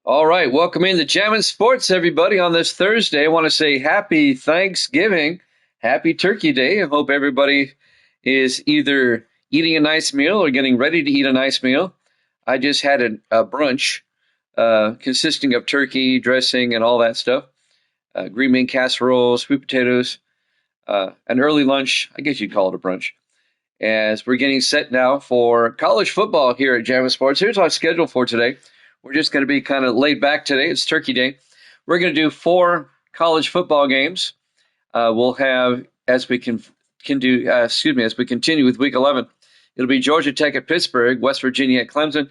All right, welcome into Jammin' Sports, everybody, on this Thursday. I want to say happy Thanksgiving, happy Turkey Day. I hope everybody is either eating a nice meal or getting ready to eat a nice meal. I just had a brunch consisting of turkey, dressing, and all that stuff. Green bean casserole, sweet potatoes, an early lunch. I guess you'd call it a brunch. As we're getting set now for college football here at Jammin' Sports. Here's our schedule for today. We're just going to be kind of laid back today. It's Turkey Day. We're going to do 4 college football games. We'll have, as we as we continue with Week 11, it'll be Georgia Tech at Pittsburgh, West Virginia at Clemson,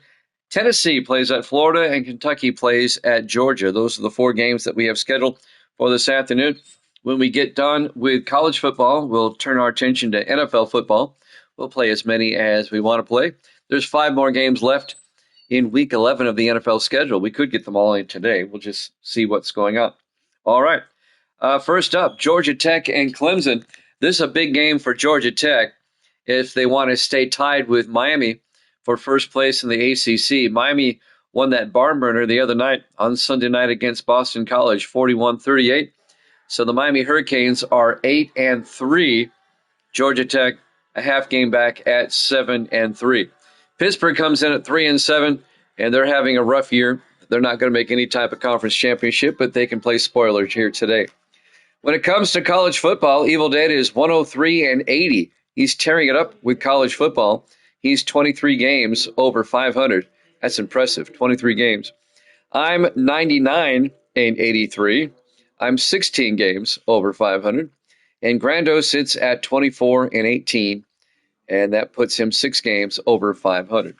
Tennessee plays at Florida, and Kentucky plays at Georgia. Those are the 4 games that we have scheduled for this afternoon. When we get done with college football, we'll turn our attention to NFL football. We'll play as many as we want to play. There's 5 more games left in Week 11 of the NFL schedule. We could get them all in today. We'll just see what's going on. All right. First up, Georgia Tech and Clemson. This is a big game for Georgia Tech if they want to stay tied with Miami for first place in the ACC. Miami won that barn burner the other night on Sunday night against Boston College, 41-38. So the Miami Hurricanes are 8-3. Georgia Tech a half game back at 7-3. Pittsburgh comes in at 3-7, and they're having a rough year. They're not going to make any type of conference championship, but they can play spoilers here today. When it comes to college football, Evil Dead is 103-80. He's tearing it up with college football. He's 23 games over 500. That's impressive, 23 games. I'm 99-83. I'm 16 games over 500. And Grando sits at 24-18. And that puts him 6 games over 500.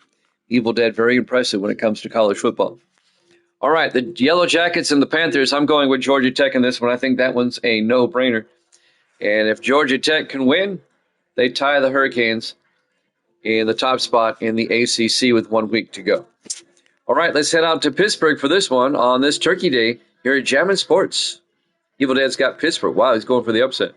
Evil Dead, very impressive when it comes to college football. All right, the Yellow Jackets and the Panthers, I'm going with Georgia Tech in this one. I think that one's a no-brainer. And if Georgia Tech can win, they tie the Hurricanes in the top spot in the ACC with 1 week to go. All right, let's head out to Pittsburgh for this one on this Turkey Day here at Jammin' Sports. Evil Dead's got Pittsburgh. Wow, he's going for the upset.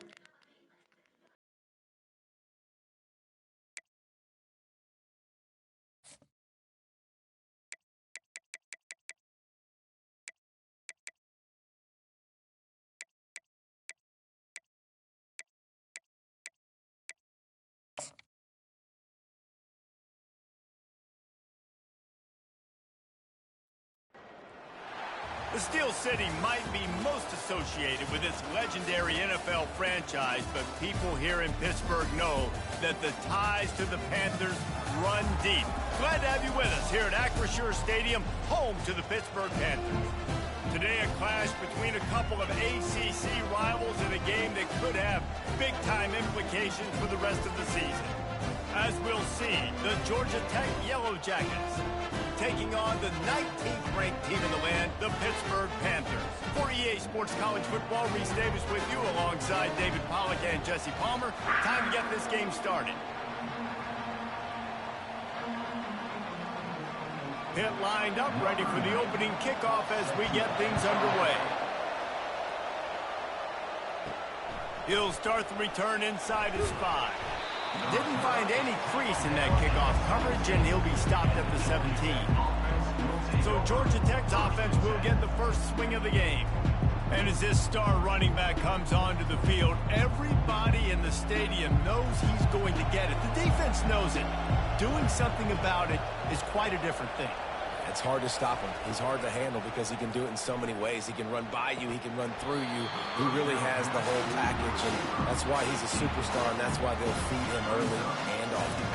The Steel City might be most associated with its legendary NFL franchise, but people here in Pittsburgh know that the ties to the Panthers run deep. Glad to have you with us here at Acrisure Stadium, home to the Pittsburgh Panthers. Today, a clash between a couple of ACC rivals in a game that could have big-time implications for the rest of the season. As we'll see, the Georgia Tech Yellow Jackets taking on the 19th ranked team in the land, the Pittsburgh Panthers. For EA Sports College Football, Reese Davis with you alongside David Pollack and Jesse Palmer. Time to get this game started. Pitt lined up, ready for the opening kickoff as we get things underway. He'll start the return inside his 5. Didn't find any crease in that kickoff coverage, and he'll be stopped at the 17. So Georgia Tech's offense will get the first swing of the game. And as this star running back comes onto the field, everybody in the stadium knows he's going to get it. The defense knows it. Doing something about it is quite a different thing. It's hard to stop him. He's hard to handle because he can do it in so many ways. He can run by you. He can run through you. He really has the whole package, and that's why he's a superstar, and that's why they'll feed him early and often.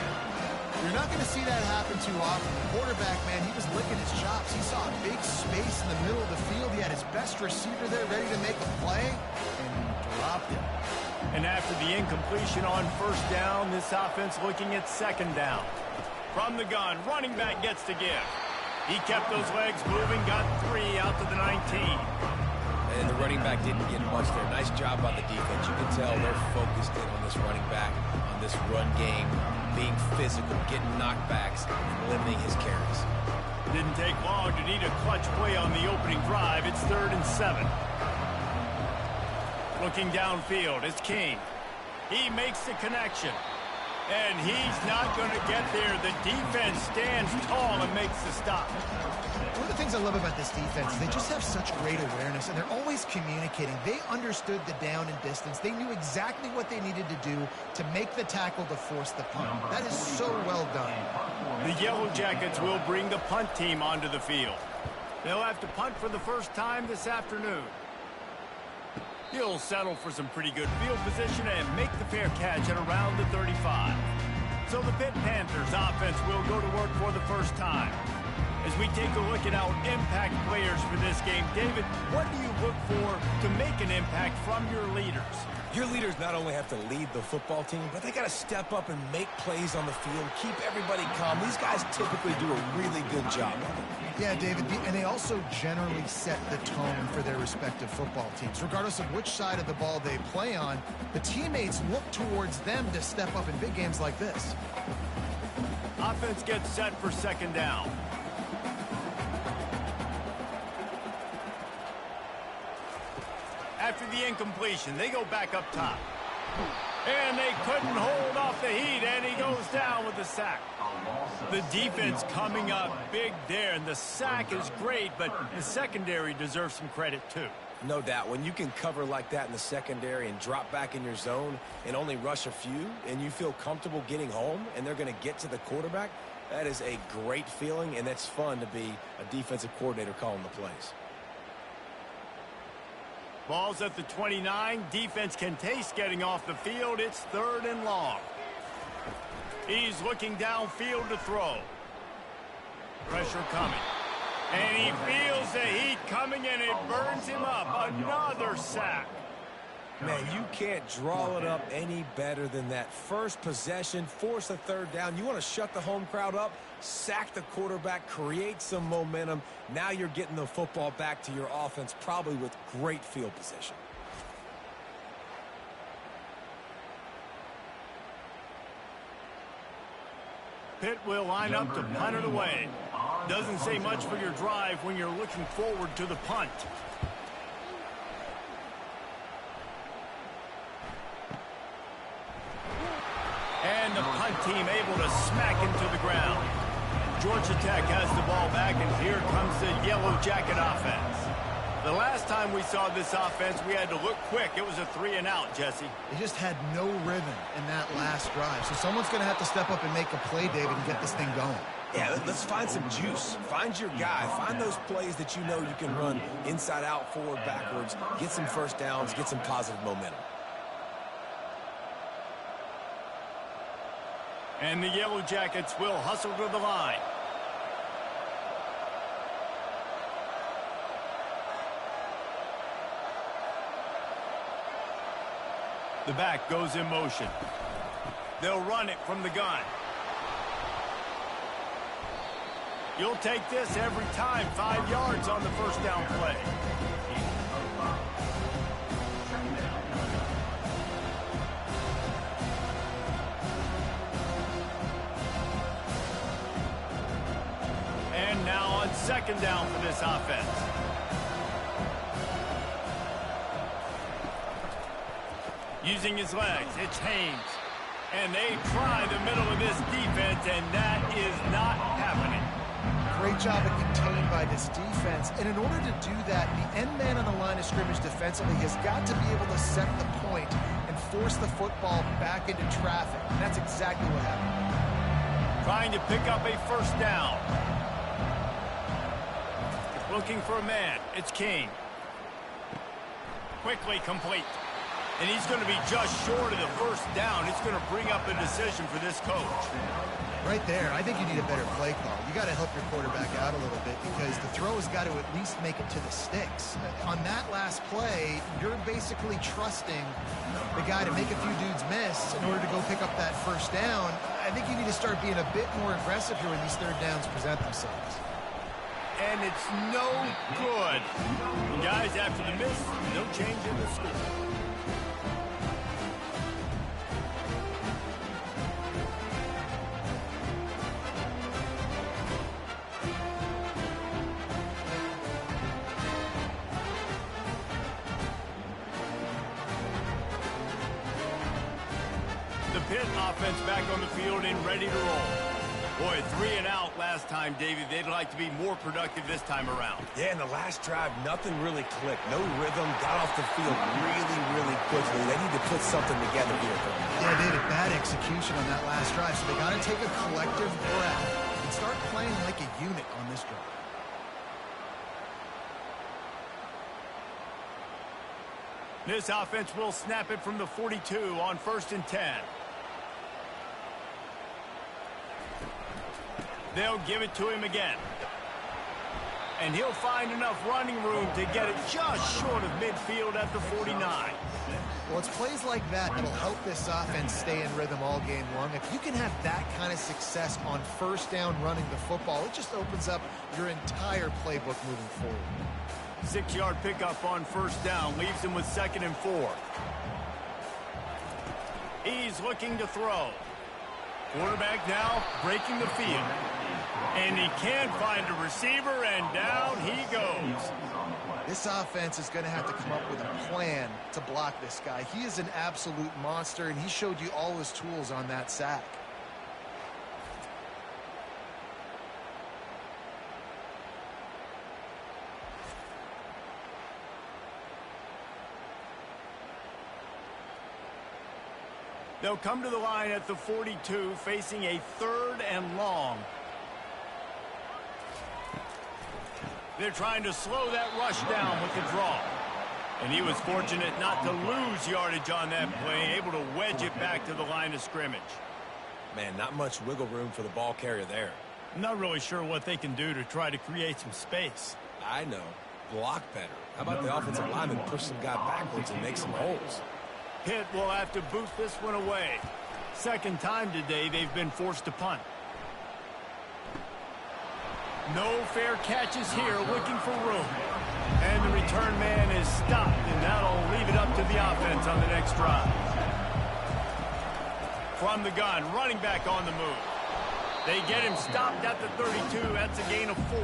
You're not going to see that happen too often. The quarterback, man, he was licking his chops. He saw a big space in the middle of the field. He had his best receiver there ready to make a play, and he dropped it. And after the incompletion on first down, this offense looking at second down. From the gun, running back gets to give. He kept those legs moving, got 3 out to the 19. And the running back didn't get much there. Nice job by the defense. You can tell they're focused in on this running back, on this run game, being physical, getting knockbacks, and limiting his carries. Didn't take long to need a clutch play on the opening drive. It's 3rd and 7. Looking downfield, it's King. He makes the connection. And he's not going to get there. The defense stands tall and makes the stop. One of the things I love about this defense is they just have such great awareness, and they're always communicating. They understood the down and distance. They knew exactly what they needed to do to make the tackle to force the punt. That is so well done. The Yellow Jackets will bring the punt team onto the field. They'll have to punt for the first time this afternoon. He'll settle for some pretty good field position and make the fair catch at around the 35. So the Pitt Panthers offense will go to work for the first time. As we take a look at our impact players for this game, David, what do you look for to make an impact from your leaders? Your leaders not only have to lead the football team, but they got to step up and make plays on the field, keep everybody calm. These guys typically do a really good job of it. Yeah, David, and they also generally set the tone for their respective football teams. Regardless of which side of the ball they play on, the teammates look towards them to step up in big games like this. Offense gets set for second down. After the incompletion, they go back up top. And they couldn't hold off the heat, and he goes down with the sack. The defense coming up big there, and the sack is great, but the secondary deserves some credit too. No doubt. When you can cover like that in the secondary and drop back in your zone and only rush a few, and you feel comfortable getting home, and they're going to get to the quarterback, that is a great feeling, and that's fun to be a defensive coordinator calling the plays. Ball's at the 29. Defense can taste getting off the field. It's 3rd and long. He's looking downfield to throw. Pressure coming. And he feels the heat coming, and it burns him up. Another sack. Man, you can't draw it up any better than that. First possession, force a 3rd down. You want to shut the home crowd up, sack the quarterback, create some momentum. Now you're getting the football back to your offense, probably with great field position. Pitt will line up to punt it away. Doesn't say much for your drive when you're looking forward to the punt. And the punt team able to smack him to the ground. Georgia Tech has the ball back, and here comes the Yellow Jacket offense. The last time we saw this offense, we had to look quick. It was a 3-and-out, Jesse. They just had no rhythm in that last drive. So someone's going to have to step up and make a play, David, and get this thing going. Yeah, let's find some juice. Find your guy. Find those plays that you know you can run inside out, forward, backwards, get some first downs, get some positive momentum. And the Yellow Jackets will hustle to the line. The back goes in motion. They'll run it from the gun. You'll take this every time. 5 yards on the first down play. And now on second down for this offense. Using his legs, it's Haynes. And they try the middle of this defense, and that is not happening. Great job of contained by this defense. And in order to do that, the end man on the line of scrimmage defensively has got to be able to set the point and force the football back into traffic. And that's exactly what happened. Trying to pick up a first down. Looking for a man. It's King. Quickly complete. And he's going to be just short of the first down. It's going to bring up a decision for this coach. Right there, I think you need a better play call. You got to help your quarterback out a little bit because the throw has got to at least make it to the sticks. On that last play, you're basically trusting the guy to make a few dudes miss in order to go pick up that first down. I think you need to start being a bit more aggressive here when these third downs present themselves. And it's no good. Guys, after the miss, no change in the score. The Pitt offense back on the field and ready to roll. Boy, 3 and out last time, Davey. They'd like to be more productive this time around. Yeah, in the last drive, nothing really clicked. No rhythm, got off the field really quickly. They need to put something together here. Yeah, they had a bad execution on that last drive, so they got to take a collective breath and start playing like a unit on this drive. This offense will snap it from the 42 on 1st and 10. They'll give it to him again. And he'll find enough running room to get it just short of midfield at the 49. Well, it's plays like that that'll help this offense stay in rhythm all game long. If you can have that kind of success on 1st down running the football, it just opens up your entire playbook moving forward. 6-yard pickup on 1st down leaves him with 2nd and 4. He's looking to throw. Quarterback now breaking the field. And he can't find a receiver, and down he goes. This offense is going to have to come up with a plan to block this guy. He is an absolute monster, and he showed you all his tools on that sack. They'll come to the line at the 42, facing a 3rd and long. They're trying to slow that rush down with the draw. And he was fortunate not to lose yardage on that play, able to wedge it back to the line of scrimmage. Man, not much wiggle room for the ball carrier there. I'm not really sure what they can do to try to create some space. I know. Block better. How about the offensive lineman push some guy backwards and make some holes? Pitt will have to boot this one away. 2nd time today they've been forced to punt. No fair catches here, looking for room. And the return man is stopped, and that'll leave it up to the offense on the next drive. From the gun, running back on the move. They get him stopped at the 32. That's a gain of 4.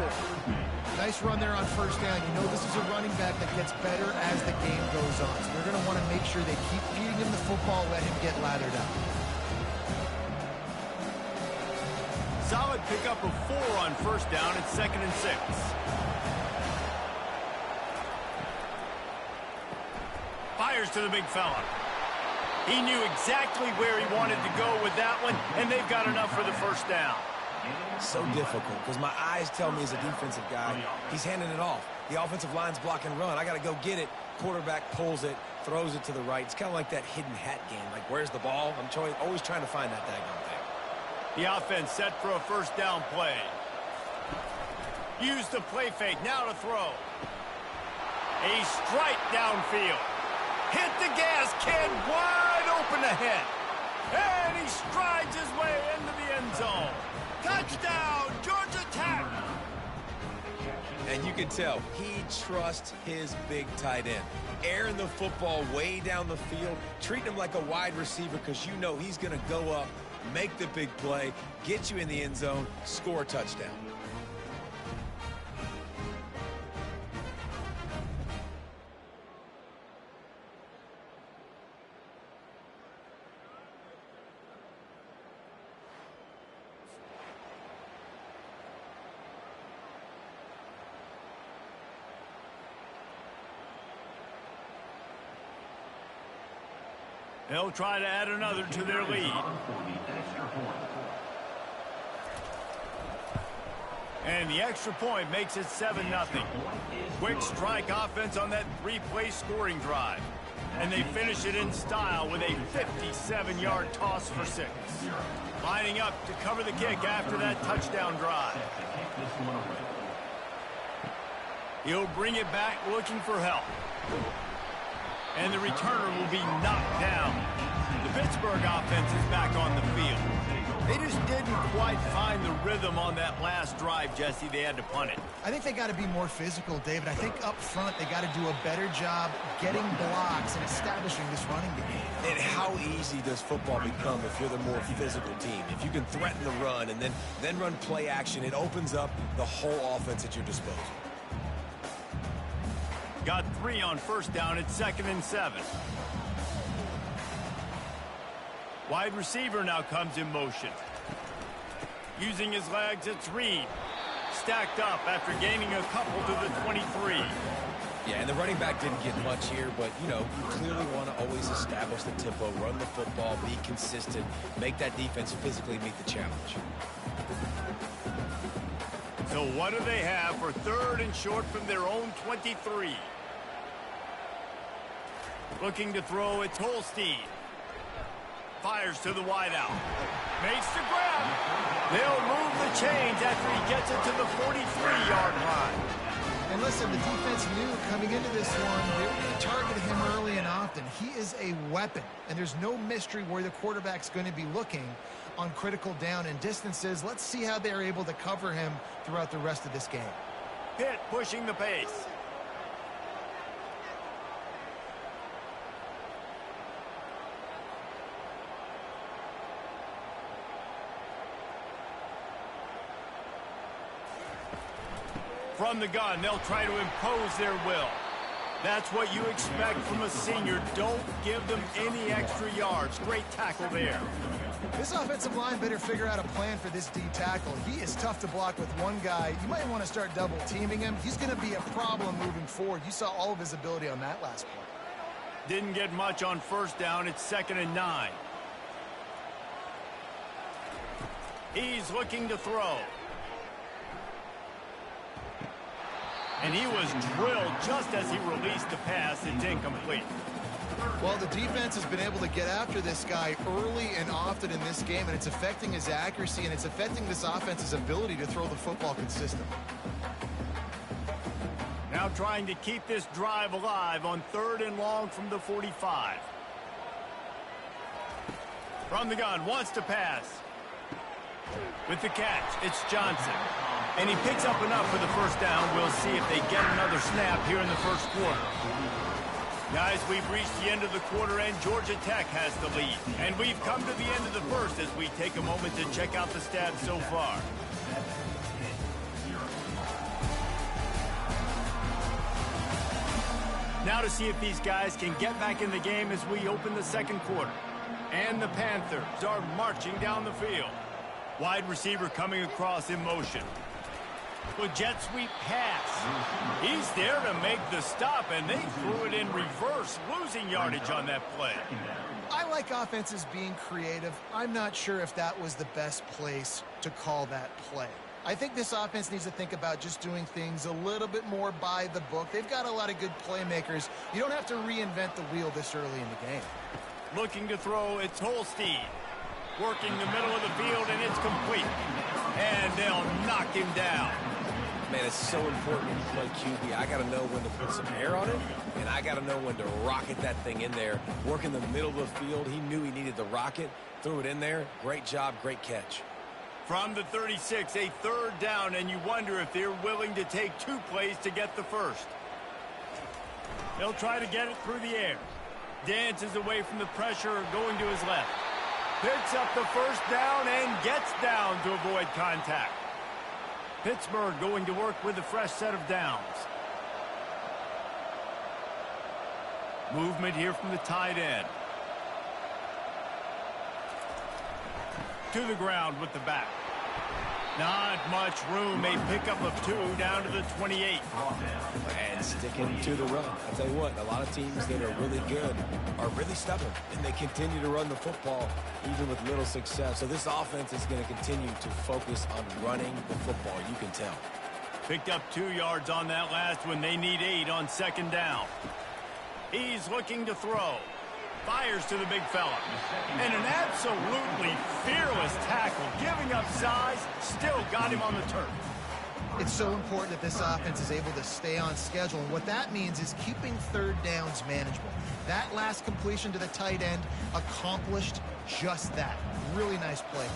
Nice run there on 1st down. You know this is a running back that gets better as the game goes on. So they're going to want to make sure they keep feeding him the football, let him get lathered up. Solid pickup of 4 on 1st down. It's 2nd and 6. Fires to the big fella. He knew exactly where he wanted to go with that one, and they've got enough for the 1st down. So difficult because my eyes tell me as a defensive guy, he's handing it off. The offensive line's block and run. I got to go get it. Quarterback pulls it, throws it to the right. It's kind of like that hidden hat game. Like, where's the ball? I'm always trying to find that daggone thing. The offense set for a 1st down play. Use the play fake. Now to throw. A strike downfield. Hit the gas. Kid wide open ahead. And he strides his way into the end zone. Touchdown, Georgia Tech! And you can tell he trusts his big tight end. Airing the football way down the field, treating him like a wide receiver because you know he's going to go up, make the big play, get you in the end zone, score a touchdown. They'll try to add another to their lead. And the extra point makes it 7-0. Quick strike offense on that 3-play scoring drive. And they finish it in style with a 57-yard toss for 6. Lining up to cover the kick after that touchdown drive. He'll bring it back looking for help. And the returner will be knocked down. The Pittsburgh offense is back on the field. They just didn't quite find the rhythm on that last drive, Jesse. They had to punt it. I think they got to be more physical, David. I think up front they got to do a better job getting blocks and establishing this running game. And how easy does football become if you're the more physical team? If you can threaten the run and then run play action, it opens up the whole offense at your disposal. Got 3 on 1st down. It's 2nd and 7. Wide receiver now comes in motion. Using his legs, it's Reed. Stacked up after gaining a couple to the 23. Yeah, and the running back didn't get much here, but, you know, you clearly want to always establish the tempo, run the football, be consistent, make that defense physically meet the challenge. So what do they have for 3rd and short from their own 23? Looking to throw, it's Holstein. Fires to the wideout. Makes the grab. They'll move the chains after he gets it to the 43-yard line. And listen, the defense knew coming into this one, they were going to target him early and often. He is a weapon, and there's no mystery where the quarterback's going to be looking on critical down and distances. Let's see how they're able to cover him throughout the rest of this game. Pitt pushing the pace. From the gun, they'll try to impose their will. That's what you expect from a senior. Don't give them any extra yards. Great tackle there. This offensive line better figure out a plan for this D tackle. He is tough to block with one guy. You might want to start double teaming him. He's going to be a problem moving forward. You saw all of his ability on that last play. Didn't get much on 1st down. It's 2nd and 9. He's looking to throw. And he was drilled just as he released the pass. It's incomplete. Well, the defense has been able to get after this guy early and often in this game, and it's affecting his accuracy, and it's affecting this offense's ability to throw the football consistently. Now trying to keep this drive alive on 3rd and long from the 45. From the gun, wants to pass. With the catch, it's Johnson. And he picks up enough for the 1st down. We'll see if they get another snap here in the 1st quarter. Guys, we've reached the end of the quarter, and Georgia Tech has the lead. And we've come to the end of the 1st as we take a moment to check out the stats so far. Now to see if these guys can get back in the game as we open the 2nd quarter. And the Panthers are marching down the field. Wide receiver coming across in motion. With jet sweep pass. He's there to make the stop, and they threw it in reverse, losing yardage on that play. I like offenses being creative. I'm not sure if that was the best place to call that play. I think this offense needs to think about just doing things a little bit more by the book. They've got a lot of good playmakers. You don't have to reinvent the wheel this early in the game. Looking to throw, it's Holstein. Working the middle of the field, and it's complete. And they'll knock him down. Man, it's so important when you play QB. I got to know when to put some air on it, and I got to know when to rocket that thing in there. Work in the middle of the field. He knew he needed the rocket. Threw it in there. Great job, great catch. From the 36, a 3rd down, and you wonder if they're willing to take 2 plays to get the 1st. They'll try to get it through the air. Dances away from the pressure, going to his left. Picks up the 1st down and gets down to avoid contact. Pittsburgh going to work with a fresh set of downs. Movement here from the tight end. To the ground with the back. Not much room. A pickup of 2 down to the 28. And sticking to the run. I'll tell you what, a lot of teams that are really good are really stubborn, and they continue to run the football even with little success. So this offense is going to continue to focus on running the football, you can tell. Picked up 2 yards on that last one. They need 8 on 2nd down. He's looking to throw. Fires to the big fella. And an absolutely fearless tackle. Giving up size, still got him on the turf. It's so important that this offense is able to stay on schedule. And what that means is keeping 3rd downs manageable. That last completion to the tight end accomplished just that. Really nice play.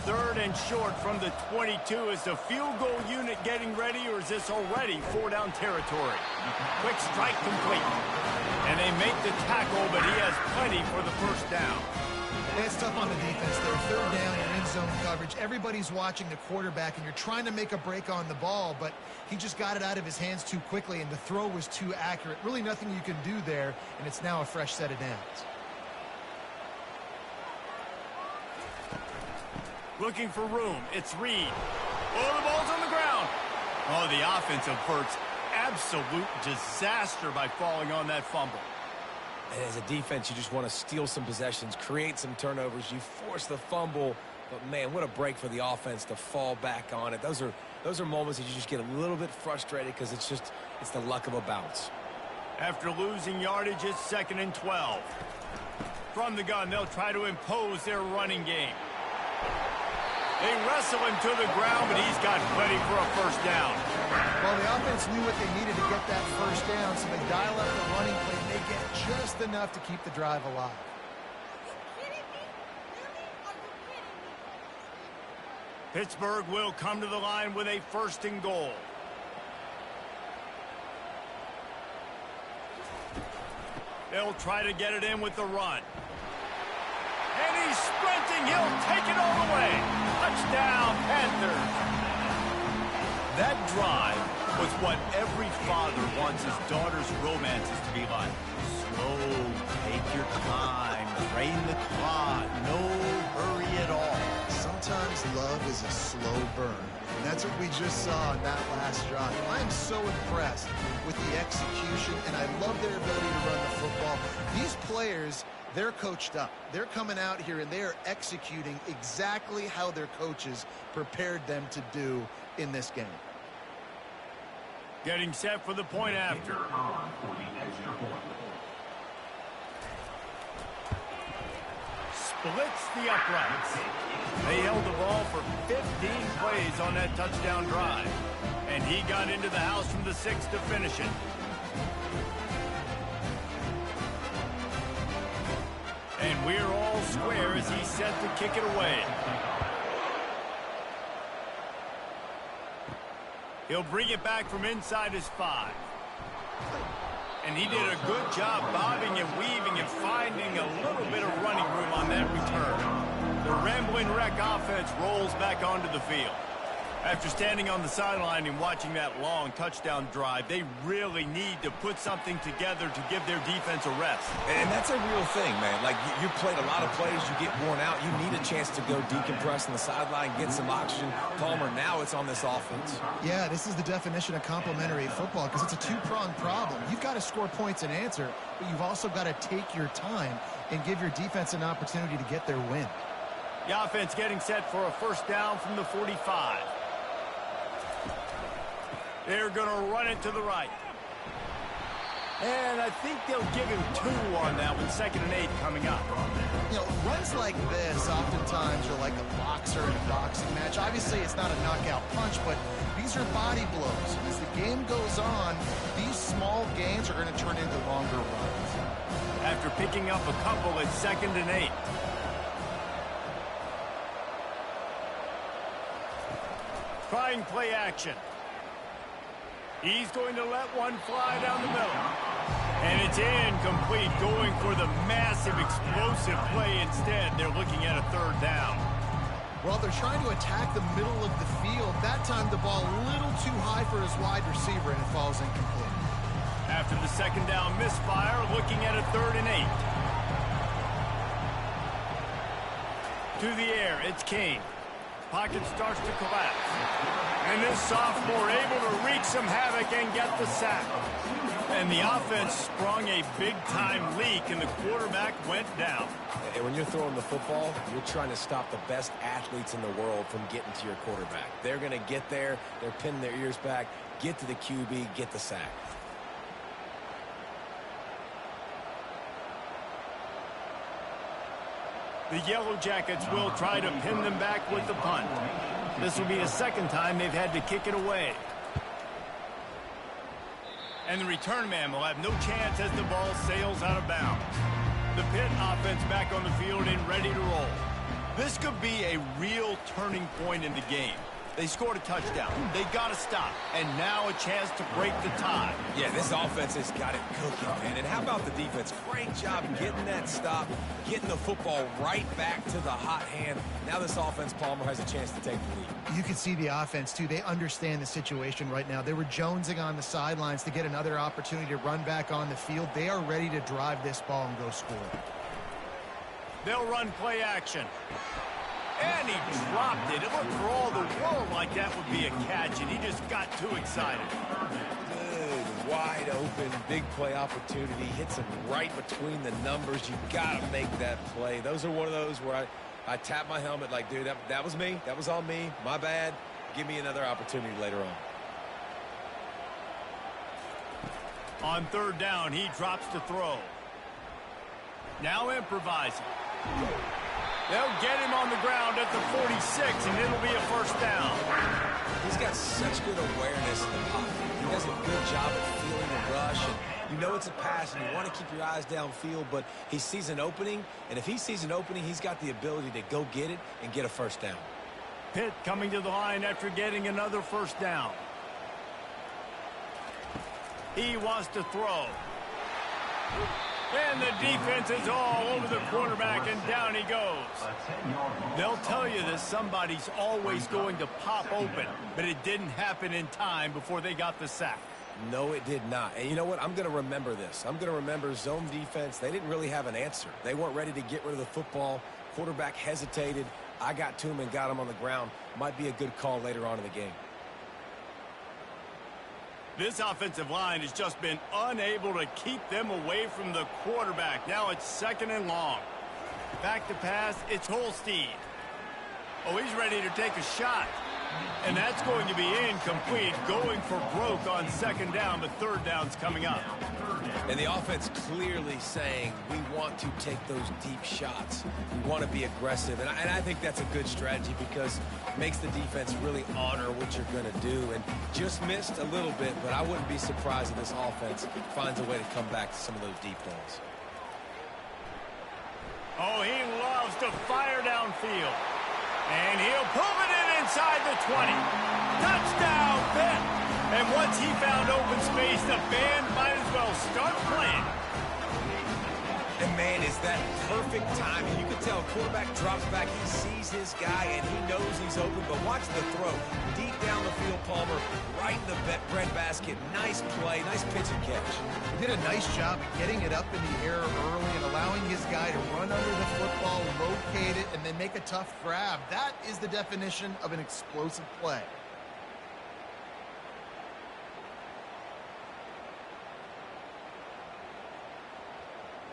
3rd and short from the 22. Is the field goal unit getting ready, or is this already 4-down territory? Quick strike complete. And they make the tackle, but he has plenty for the 1st down. It's tough on the defense there. 3rd down, you're in zone coverage. Everybody's watching the quarterback, and you're trying to make a break on the ball, but he just got it out of his hands too quickly, and the throw was too accurate. Really nothing you can do there, and it's now a fresh set of downs. Looking for room. It's Reed. Oh, the ball's on the ground. Oh, the offense averts absolute disaster by falling on that fumble. And as a defense, you just want to steal some possessions, create some turnovers. You force the fumble, but man, what a break for the offense to fall back on it. Those are moments that you just get a little bit frustrated because it's the luck of a bounce. After losing yardage, it's 2nd and 12. From the gun, they'll try to impose their running game. They wrestle him to the ground, but he's got plenty for a first down. Well, the offense knew what they needed to get that first down, so they dial up the running play, and they get just enough to keep the drive alive. Pittsburgh will come to the line with a 1st and goal. They'll try to get it in with the run. And he's sprinting. He'll take it all the way. Touchdown, Panthers. That drive was what every father wants his daughter's romances to be like. Slow, take your time, drain the clock, no hurry at all. Sometimes love is a slow burn, and that's what we just saw on that last drive. I'm so impressed with the execution, and I love their ability to run the football. These players, they're coached up. They're coming out here, and they are executing exactly how their coaches prepared them to do in this game. Getting set for the point after. Splits the uprights. They held the ball for 15 plays on that touchdown drive. And he got into the house from the 6 to finish it. And we're all square as he's set to kick it away. He'll bring it back from inside his 5. And he did a good job bobbing and weaving and finding a little bit of running room on that return. The Rambling Wreck offense rolls back onto the field. After standing on the sideline and watching that long touchdown drive, they really need to put something together to give their defense a rest. And that's a real thing, man. Like, you played a lot of plays, you get worn out. You need a chance to go decompress on the sideline, get some oxygen. Palmer, now it's on this offense. Yeah, this is the definition of complementary football because it's a two-pronged problem. You've got to score points and answer, but you've also got to take your time and give your defense an opportunity to get their win. The offense getting set for a first down from the 45. They're going to run it to the right. And I think they'll give him 2 on that one. 2nd and 8 coming up. You know, runs like this oftentimes are like a boxer in a boxing match. Obviously, it's not a knockout punch, but these are body blows. As the game goes on, these small gains are going to turn into longer runs. After picking up a couple, it's 2nd and 8. Trying play action. He's going to let one fly down the middle. And it's incomplete, going for the massive explosive play instead. They're looking at a 3rd down. Well, they're trying to attack the middle of the field. That time the ball a little too high for his wide receiver, and it falls incomplete. After the 2nd down misfire, looking at a 3rd and 8. To the air, it's Kane. Pocket starts to collapse. And this sophomore able to wreak some havoc and get the sack. And the offense sprung a big-time leak, and the quarterback went down. And when you're throwing the football, you're trying to stop the best athletes in the world from getting to your quarterback. They're going to get there. They're pinning their ears back, get to the QB, get the sack. The Yellow Jackets will try to pin them back with the punt. This will be the 2nd time they've had to kick it away. And the return man will have no chance as the ball sails out of bounds. The Pitt offense back on the field and ready to roll. This could be a real turning point in the game. They scored a touchdown. They got to stop. And now a chance to break the tie. Yeah, this offense has got it cooking, man. And how about the defense? Great job getting that stop, getting the football right back to the hot hand. Now this offense, Palmer, has a chance to take the lead. You can see the offense, too. They understand the situation right now. They were jonesing on the sidelines to get another opportunity to run back on the field. They are ready to drive this ball and go score. They'll run play action. And he dropped it. It looked for all the world like that would be a catch, and he just got too excited. Good, wide open, big play opportunity. Hits him right between the numbers. You got to make that play. Those are one of those where I tap my helmet like, dude, that was me. That was on me. My bad. Give me another opportunity later on. On third down, he drops to throw. Now improvising. They'll get him on the ground at the 46, and it'll be a first down. He's got such good awareness in the pocket. He does a good job at feeling the rush, and you know it's a pass, and you want to keep your eyes downfield, but he sees an opening, and if he sees an opening, he's got the ability to go get it and get a first down. Pitt coming to the line after getting another first down. He wants to throw. And the defense is all over the quarterback, and down he goes. They'll tell you that somebody's always going to pop open, but it didn't happen in time before they got the sack. No, it did not. And you know what? I'm going to remember this. I'm going to remember zone defense. They didn't really have an answer. They weren't ready to get rid of the football. Quarterback hesitated. I got to him and got him on the ground. Might be a good call later on in the game. This offensive line has just been unable to keep them away from the quarterback. Now it's second and long. Back to pass, it's Holstein. Oh, he's ready to take a shot. And that's going to be incomplete, going for broke on second down, but third down's coming up. And the offense clearly saying, we want to take those deep shots. We want to be aggressive. And I think that's a good strategy because it makes the defense really honor what you're going to do. And just missed a little bit, but I wouldn't be surprised if this offense finds a way to come back to some of those deep balls. Oh, he loves to fire downfield. And he'll pull it in inside the 20. Touchdown, Pitt. And once he found open space, the band might as well start playing. And, man, is that perfect timing. You can tell quarterback drops back. He sees his guy, and he knows he's open. But watch the throw. Deep down the field, Palmer, right in the breadbasket. Nice play, nice pitch and catch. He did a nice job of getting it up in the air early and allowing his guy to run under the football, locate it, and then make a tough grab. That is the definition of an explosive play.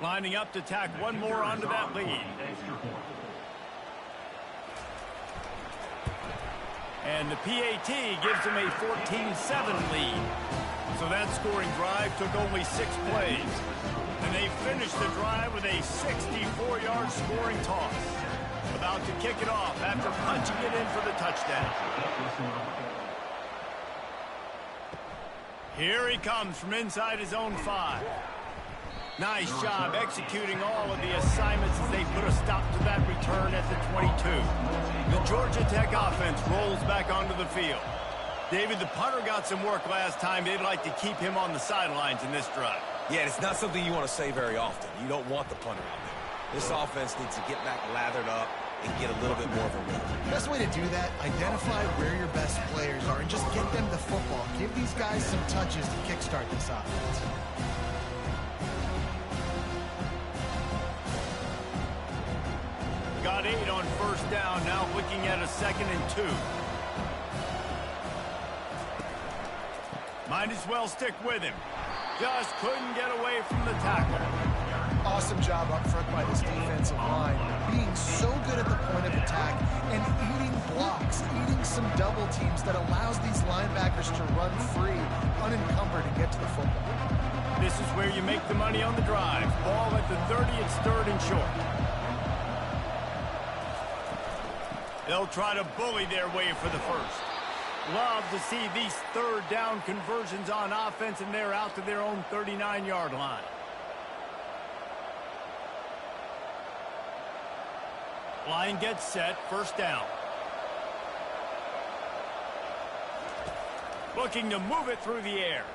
Lining up to tack one more onto that lead. And the PAT gives him a 14-7 lead. So that scoring drive took only 6 plays. And they finished the drive with a 64-yard scoring toss. About to kick it off after punching it in for the touchdown. Here he comes from inside his own 5. Nice job executing all of the assignments as they put a stop to that return at the 22. The Georgia Tech offense rolls back onto the field. David, the punter got some work last time. They'd like to keep him on the sidelines in this drive. Yeah, it's not something you want to say very often. You don't want the punter out there. This offense needs to get back lathered up and get a little bit more of a rhythm. Best way to do that, identify where your best players are and just get them the football. Give these guys some touches to kickstart this offense. Got 8 on first down, now looking at a 2nd and 2. Might as well stick with him. Just couldn't get away from the tackle. Awesome job up front by this defensive line. Being so good at the point of attack and eating blocks, eating some double teams that allows these linebackers to run free, unencumbered, and get to the football. This is where you make the money on the drive. Ball at the 30, it's 3rd and short. They'll try to bully their way for the first. Love to see these 3rd down conversions on offense, and they're out to their own 39-yard line. Line gets set, first down. Looking to move it through the air.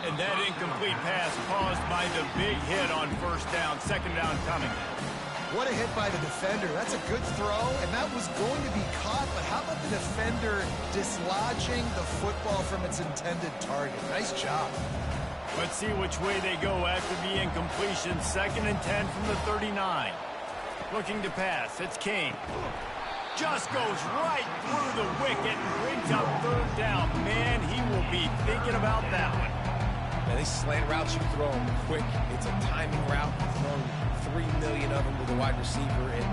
And that incomplete pass caused by the big hit on first down, 2nd down coming. What a hit by the defender. That's a good throw, and that was going to be caught, but how about the defender dislodging the football from its intended target? Nice job. Let's see which way they go after the incompletion. 2nd and 10 from the 39. Looking to pass. It's King. Just goes right through the wicket and brings up third down. Man, he will be thinking about that one. Man, these slant routes, you throw them quick. It's a timing route. You've thrown 3 million of them with a wide receiver, and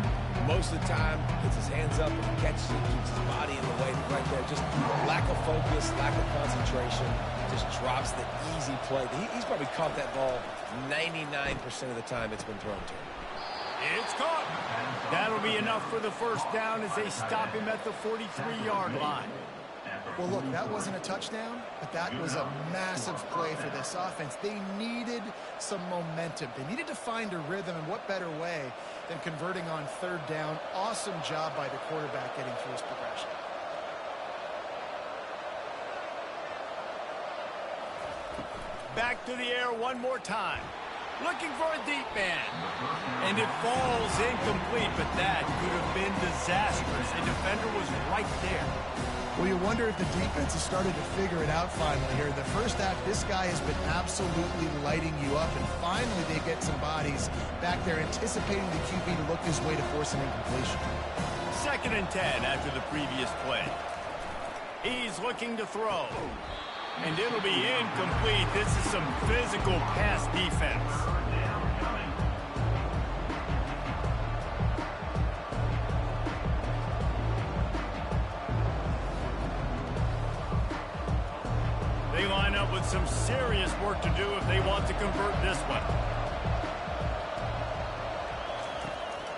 most of the time, it's his hands up and he catches it, keeps his body in the way right there. Just lack of focus, lack of concentration, just drops the easy play. He's probably caught that ball 99% of the time it's been thrown to him. It's caught. That'll be enough for the first down as they stop him at the 43-yard line. Well, look, that wasn't a touchdown, but that was a massive play for this offense. They needed some momentum. They needed to find a rhythm, and what better way than converting on third down. Awesome job by the quarterback getting through his progression. Back to the air one more time. Looking for a deep man. And it falls incomplete, but that could have been disastrous. The defender was right there. Well, you wonder if the defense has started to figure it out finally here. In the first half, this guy has been absolutely lighting you up, and finally they get some bodies back there anticipating the QB to look his way to force an incompletion. 2nd and 10 after the previous play. He's looking to throw. And it'll be incomplete. This is some physical pass defense. They line up with some serious work to do if they want to convert this one.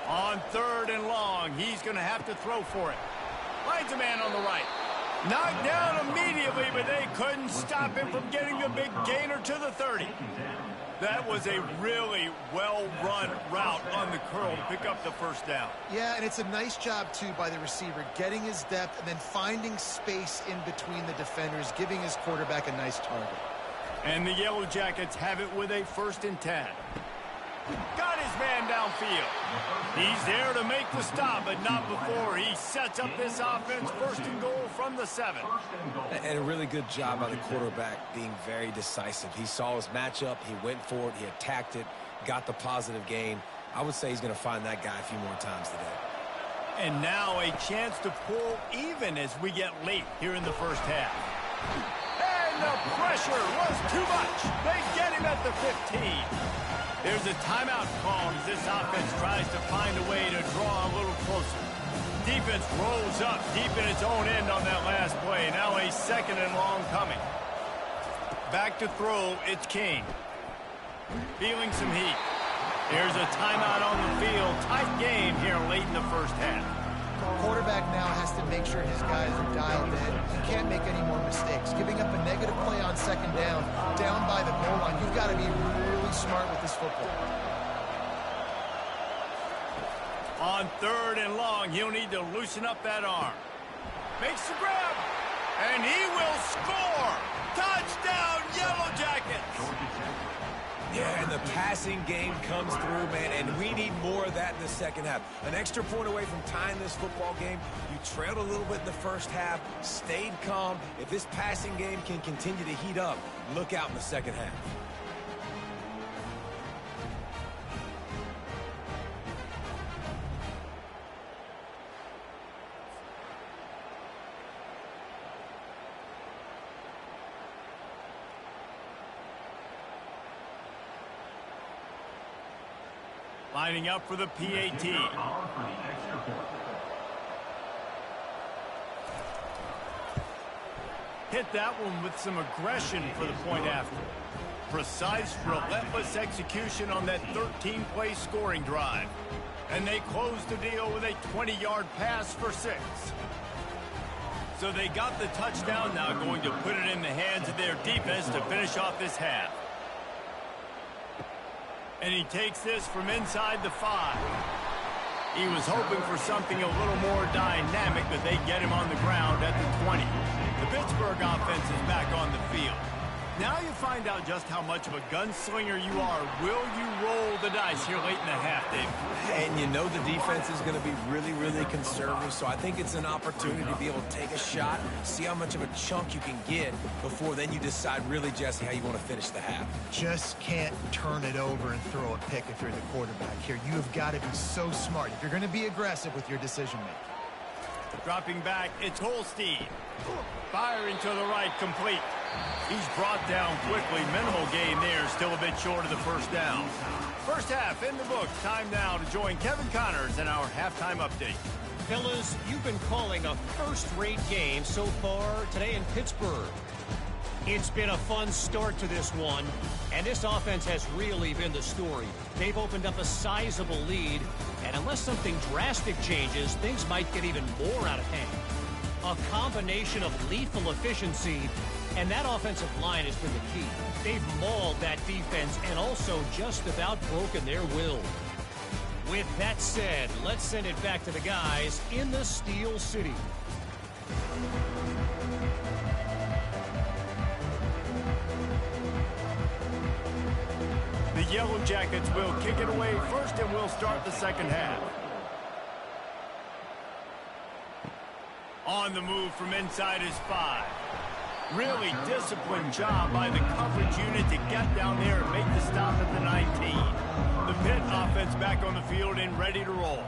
On 3rd and long, he's going to have to throw for it. Finds a man on the right. Knocked down immediately, but they couldn't stop him from getting the big gainer to the 30. That was a really well-run route on the curl to pick up the first down. Yeah, and it's a nice job, too, by the receiver, getting his depth and then finding space in between the defenders, giving his quarterback a nice target. And the Yellow Jackets have it with a 1st and 10. Got his man downfield. He's there to make the stop, but not before he sets up this offense 1st and goal from the 7. And a really good job by the quarterback being very decisive. He saw his matchup, he went for it, he attacked it, got the positive gain. I would say he's going to find that guy a few more times today. And now a chance to pull even as we get late here in the first half. And the pressure was too much. They get him at the 15. There's a timeout called as this offense tries to find a way to draw a little closer. Defense rolls up deep in its own end on that last play. Now a 2nd and long coming. Back to throw, it's King. Feeling some heat. There's a timeout on the field. Tight game here late in the first half. Quarterback now has to make sure his guys are dialed in. He can't make any more mistakes. Giving up a negative play on 2nd down by the goal line. You've got to be really smart with this football. On 3rd and long, he'll need to loosen up that arm. Makes the grab, and he will score. Touchdown, Yellow Jackets. Yeah, and the passing game comes through, man, and we need more of that in the second half. An extra point away from tying this football game. You trailed a little bit in the first half, stayed calm. If this passing game can continue to heat up, look out in the second half. Lining up for the PAT. Hit that one with some aggression for the point after. Precise, relentless execution on that 13-play scoring drive. And they closed the deal with a 20-yard pass for 6. So they got the touchdown, now going to put it in the hands of their defense to finish off this half. And he takes this from inside the 5. He was hoping for something a little more dynamic, but they get him on the ground at the 20. The Pittsburgh offense is back on the field. Now you find out just how much of a gunslinger you are. Will you roll the dice here late in the half, Dave? And you know the defense is going to be really, really conservative, so I think it's an opportunity to be able to take a shot, see how much of a chunk you can get before then you decide really, Jesse, how you want to finish the half. Just can't turn it over and throw a pick if you're the quarterback here. You have got to be so smart if you're going to be aggressive with your decision-making. Dropping back, it's Holstein. Firing to the right, complete. He's brought down quickly. Minimal gain there, still a bit short of the first down. First half in the books. Time now to join Kevin Connors in our halftime update. Fellas, you've been calling a first-rate game so far today in Pittsburgh. It's been a fun start to this one, and this offense has really been the story. They've opened up a sizable lead, and unless something drastic changes, things might get even more out of hand. A combination of lethal efficiency, and that offensive line has been the key. They've mauled that defense and also just about broken their will. With that said, let's send it back to the guys in the Steel City. The Yellow Jackets will kick it away first, and we'll start the second half. On the move from inside his 5. Really disciplined job by the coverage unit to get down there and make the stop at the 19. The Pitt offense back on the field and ready to roll.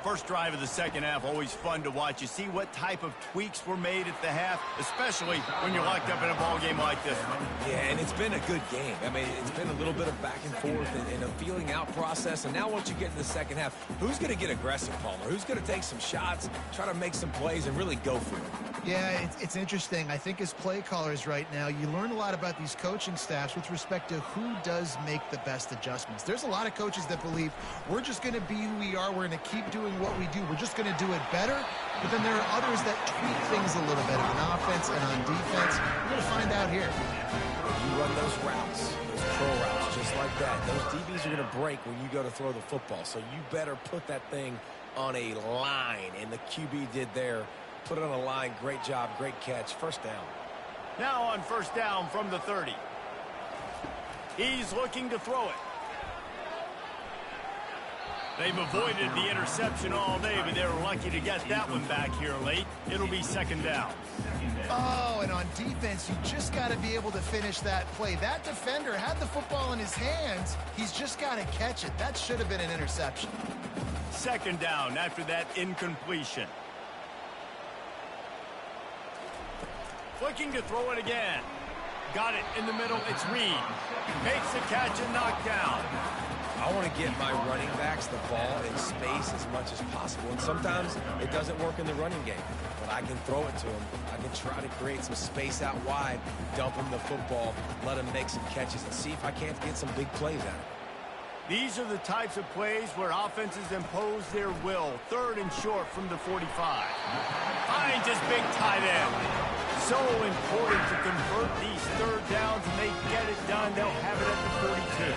First drive of the second half, always fun to watch. You see what type of tweaks were made at the half, especially when you're locked up in a ball game like this one. Yeah, and it's been a good game. I mean, it's been a little bit of back and forth and a feeling out process. And now once you get in the second half, who's going to get aggressive, Palmer? Who's going to take some shots, try to make some plays, and really go for it? Yeah, it's interesting. I think as play callers right now, you learn a lot about these coaching staffs with respect to who does make the best adjustments. There's a lot of coaches that believe we're just going to be who we are. We're going to keep doing what we do. We're just going to do it better. But then there are others that tweak things a little bit on offense and on defense. We're going to find out here. You run those routes, those pro routes, just like that. Those DBs are going to break when you go to throw the football. So you better put that thing on a line. And the QB did there. Put it on a line. Great job. Great catch. First down. Now on first down from the 30. He's looking to throw it. They've avoided the interception all day, but they were lucky to get that one back here late. It'll be second down. Oh, and on defense, you just got to be able to finish that play. That defender had the football in his hands. He's just got to catch it. That should have been an interception. Second down after that incompletion. Looking to throw it again. Got it in the middle. It's Reed. Makes the catch and knocked down. I want to get my running backs the ball in space as much as possible. And sometimes it doesn't work in the running game. But I can throw it to them. I can try to create some space out wide, dump them the football, let them make some catches, and see if I can't get some big plays out of it. These are the types of plays where offenses impose their will. Third and short from the 45. Finds his big tight end. So important to convert these third downs, and they get it done. They'll have it at the 42.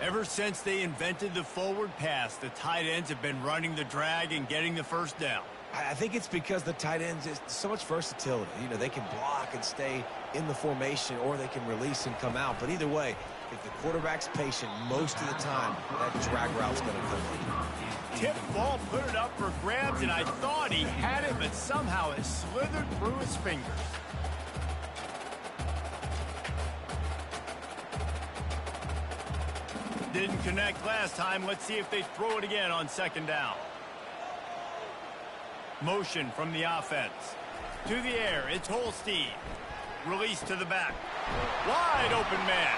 Ever since they invented the forward pass, the tight ends have been running the drag and getting the first down. I think it's because the tight ends is so much versatility. You know, they can block and stay in the formation, or they can release and come out. But either way, if the quarterback's patient most of the time, that drag route's going to come in. Tip ball, put it up for grabs, and I thought he had it, but somehow it slithered through his fingers. Didn't connect last time. Let's see if they throw it again on second down. Motion from the offense. To the air, it's Holstein. Release to the back. Wide open man.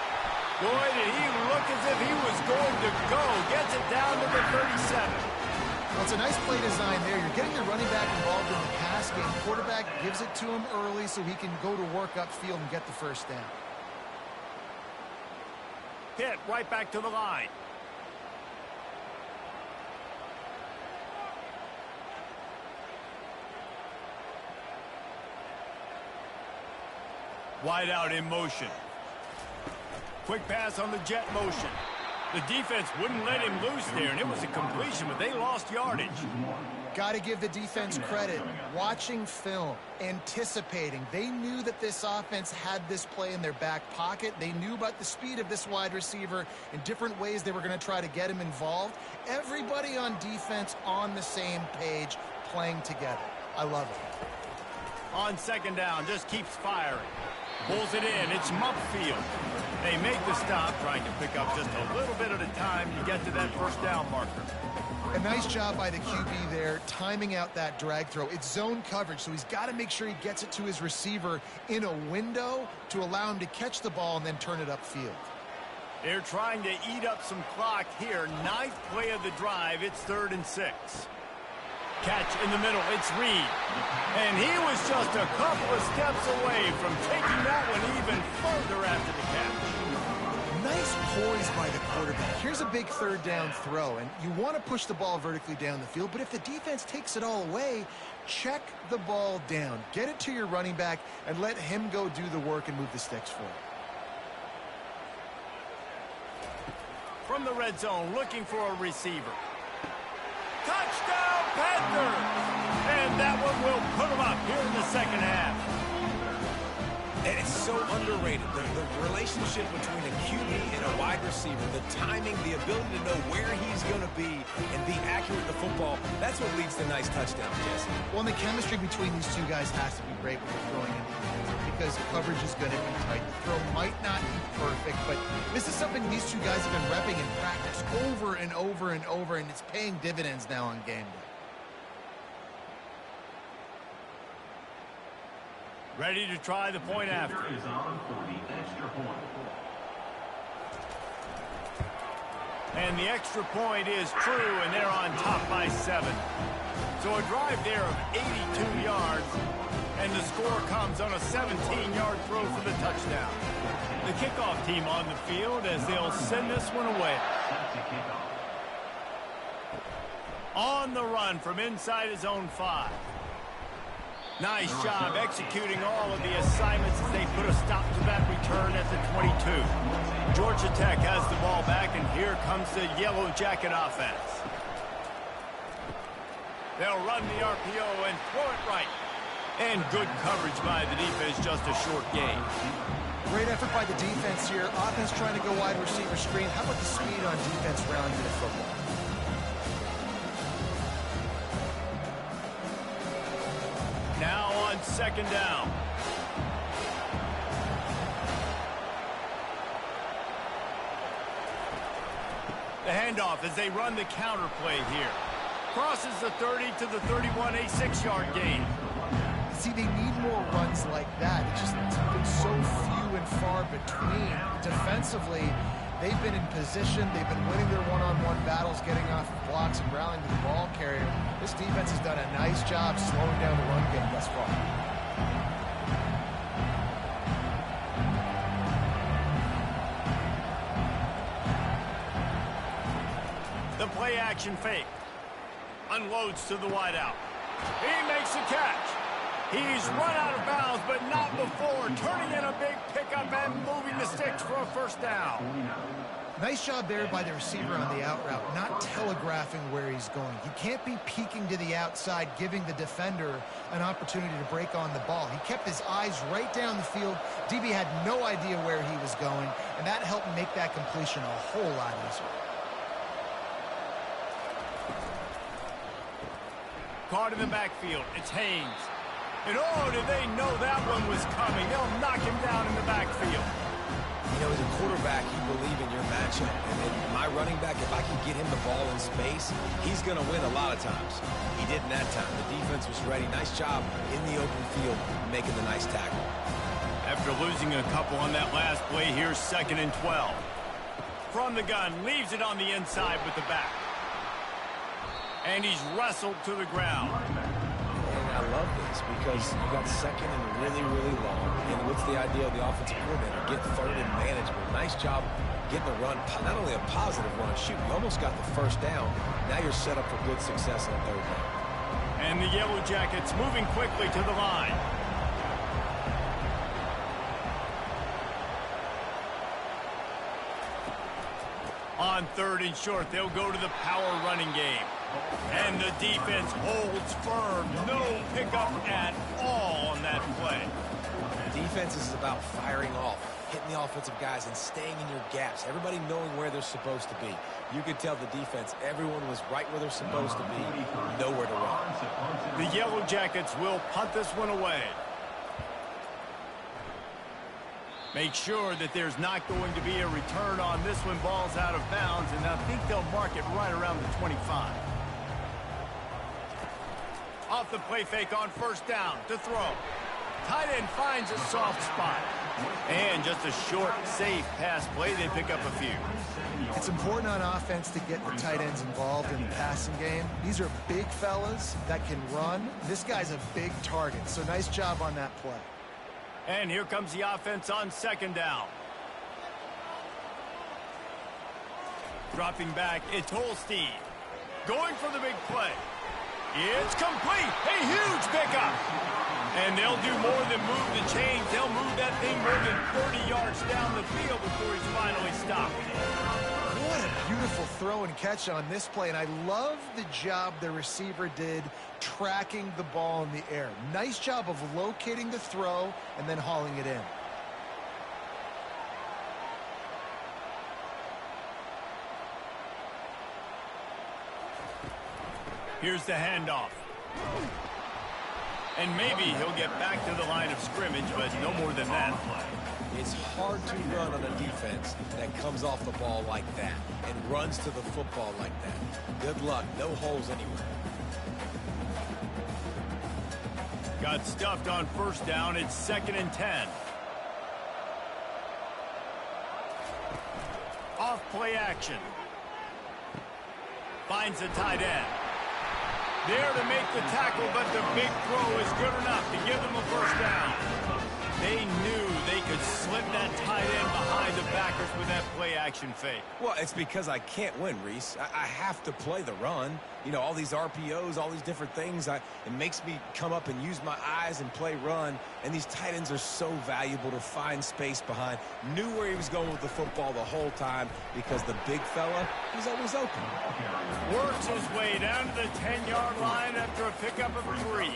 Boy, did he look as if he was going to go. Gets it down to the 37. Well, it's a nice play design there. You're getting your running back involved in the pass game. Quarterback gives it to him early so he can go to work upfield and get the first down. Pitt right back to the line. Wide out in motion. Quick pass on the jet motion. The defense wouldn't let him loose there, and it was a completion, but they lost yardage. Got to give the defense credit. Watching film, anticipating. They knew that this offense had this play in their back pocket. They knew about the speed of this wide receiver and different ways they were going to try to get him involved. Everybody on defense on the same page, playing together. I love it. On second down, just keeps firing. Pulls it in. It's Mupfield. They make the stop, trying to pick up just a little bit at a time to get to that first down marker. A nice job by the QB there, timing out that drag throw. It's zone coverage, so he's got to make sure he gets it to his receiver in a window to allow him to catch the ball and then turn it upfield. They're trying to eat up some clock here. Ninth play of the drive. It's 3rd and 6. Catch in the middle. It's Reed. And he was just a couple of steps away from taking that one even further after the catch. Nice poise by the quarterback. Here's a big 3rd down throw, and you want to push the ball vertically down the field, but if the defense takes it all away, check the ball down. Get it to your running back and let him go do the work and move the sticks for it. From the red zone, looking for a receiver. Touchdown, Panthers! And that one will put them up here in the second half. And it's so underrated. The relationship between a QB and a wide receiver, the timing, the ability to know where he's going to be and be accurate in the football, that's what leads to nice touchdowns, Jesse. Well, and the chemistry between these two guys has to be great when they're throwing into the end zone because coverage is going to be tight. The throw might not be perfect, but this is something these two guys have been repping in practice over and over and over, and it's paying dividends now on game day. Ready to try the point after. And the extra point is true, and they're on top by 7. So a drive there of 82 yards, and the score comes on a 17-yard throw for the touchdown. The kickoff team on the field as they'll send this one away. On the run from inside his own 5. Nice job executing all of the assignments as they put a stop to that return at the 22. Georgia Tech has the ball back, and here comes the Yellow Jacket offense. They'll run the RPO and throw it right. And good coverage by the defense, just a short gain. Great effort by the defense here. Offense trying to go wide receiver screen. How about the speed on defense rallying to the football? Now on second down. The handoff as they run the counter play here. Crosses the 30 to the 31, a 6-yard gain. See, they need more runs like that. It's just been so few and far between. Defensively, they've been in position. They've been winning their one-on-one battles, getting off of blocks and rallying to the ball carrier. This defense has done a nice job slowing down the run game thus far. The play action fake. Unloads to the wideout. He makes a catch. He's run out of bounds, but not before turning in a big pickup and moving the sticks for a first down. Nice job there by the receiver on the out route, not telegraphing where he's going. You can't be peeking to the outside, giving the defender an opportunity to break on the ball. He kept his eyes right down the field. DB had no idea where he was going, and that helped make that completion a whole lot easier. Caught in the backfield. It's Haynes. And oh, did they know that one was coming? They'll knock him down in the backfield. You know, as a quarterback, you believe in your matchup. And my running back, if I can get him the ball in space, he's going to win a lot of times. He did in that time. The defense was ready. Nice job in the open field making the nice tackle. After losing a couple on that last play, here's 2nd and 12. From the gun, leaves it on the inside with the back. And he's wrestled to the ground. And I love this because you got 2nd and really, really long. And what's the idea of the offensive coordinator? Get 3rd and manageable. Nice job getting a run, not only a positive run, shoot, you almost got the first down. Now you're set up for good success on 3rd down. And the Yellow Jackets moving quickly to the line. On On 3rd and short, they'll go to the power running game. And the defense holds firm. No pickup at all on that play. Defense is about firing off, hitting the offensive guys and staying in your gaps. Everybody knowing where they're supposed to be. You could tell the defense, everyone was right where they're supposed to be, nowhere to run. The Yellow Jackets will punt this one away. Make sure that there's not going to be a return on this one. Ball's out of bounds, and I think they'll mark it right around the 25. Off the play fake on 1st down to throw. Tight end finds a soft spot. And just a short, safe pass play. They pick up a few. It's important on offense to get the tight ends involved in the passing game. These are big fellas that can run. This guy's a big target, so nice job on that play. And here comes the offense on 2nd down. Dropping back, it's Holstein. Going for the big play. It's complete. A huge pickup. And they'll do more than move the chains. They'll move that thing more than 30 yards down the field before he's finally stopped. What a beautiful throw and catch on this play. And I love the job the receiver did tracking the ball in the air. Nice job of locating the throw and then hauling it in. Here's the handoff. And maybe he'll get back to the line of scrimmage, but no more than that. It's hard to run on a defense that comes off the ball like that and runs to the football like that. Good luck. No holes anywhere. Got stuffed on 1st down. It's 2nd and 10. Off play action. Finds the tight end. There to make the tackle, but the big throw is good enough to give them a 1st down. They knew they could slip that tight end behind the backers with that play action fake. Well, it's because I can't win, Reese. I have to play the run. You know, all these RPOs, all these different things. It makes me come up and use my eyes and play run. And these tight ends are so valuable to find space behind. Knew where he was going with the football the whole time because the big fella, he's always open. Works his way down to the 10-yard line after a pickup of 3.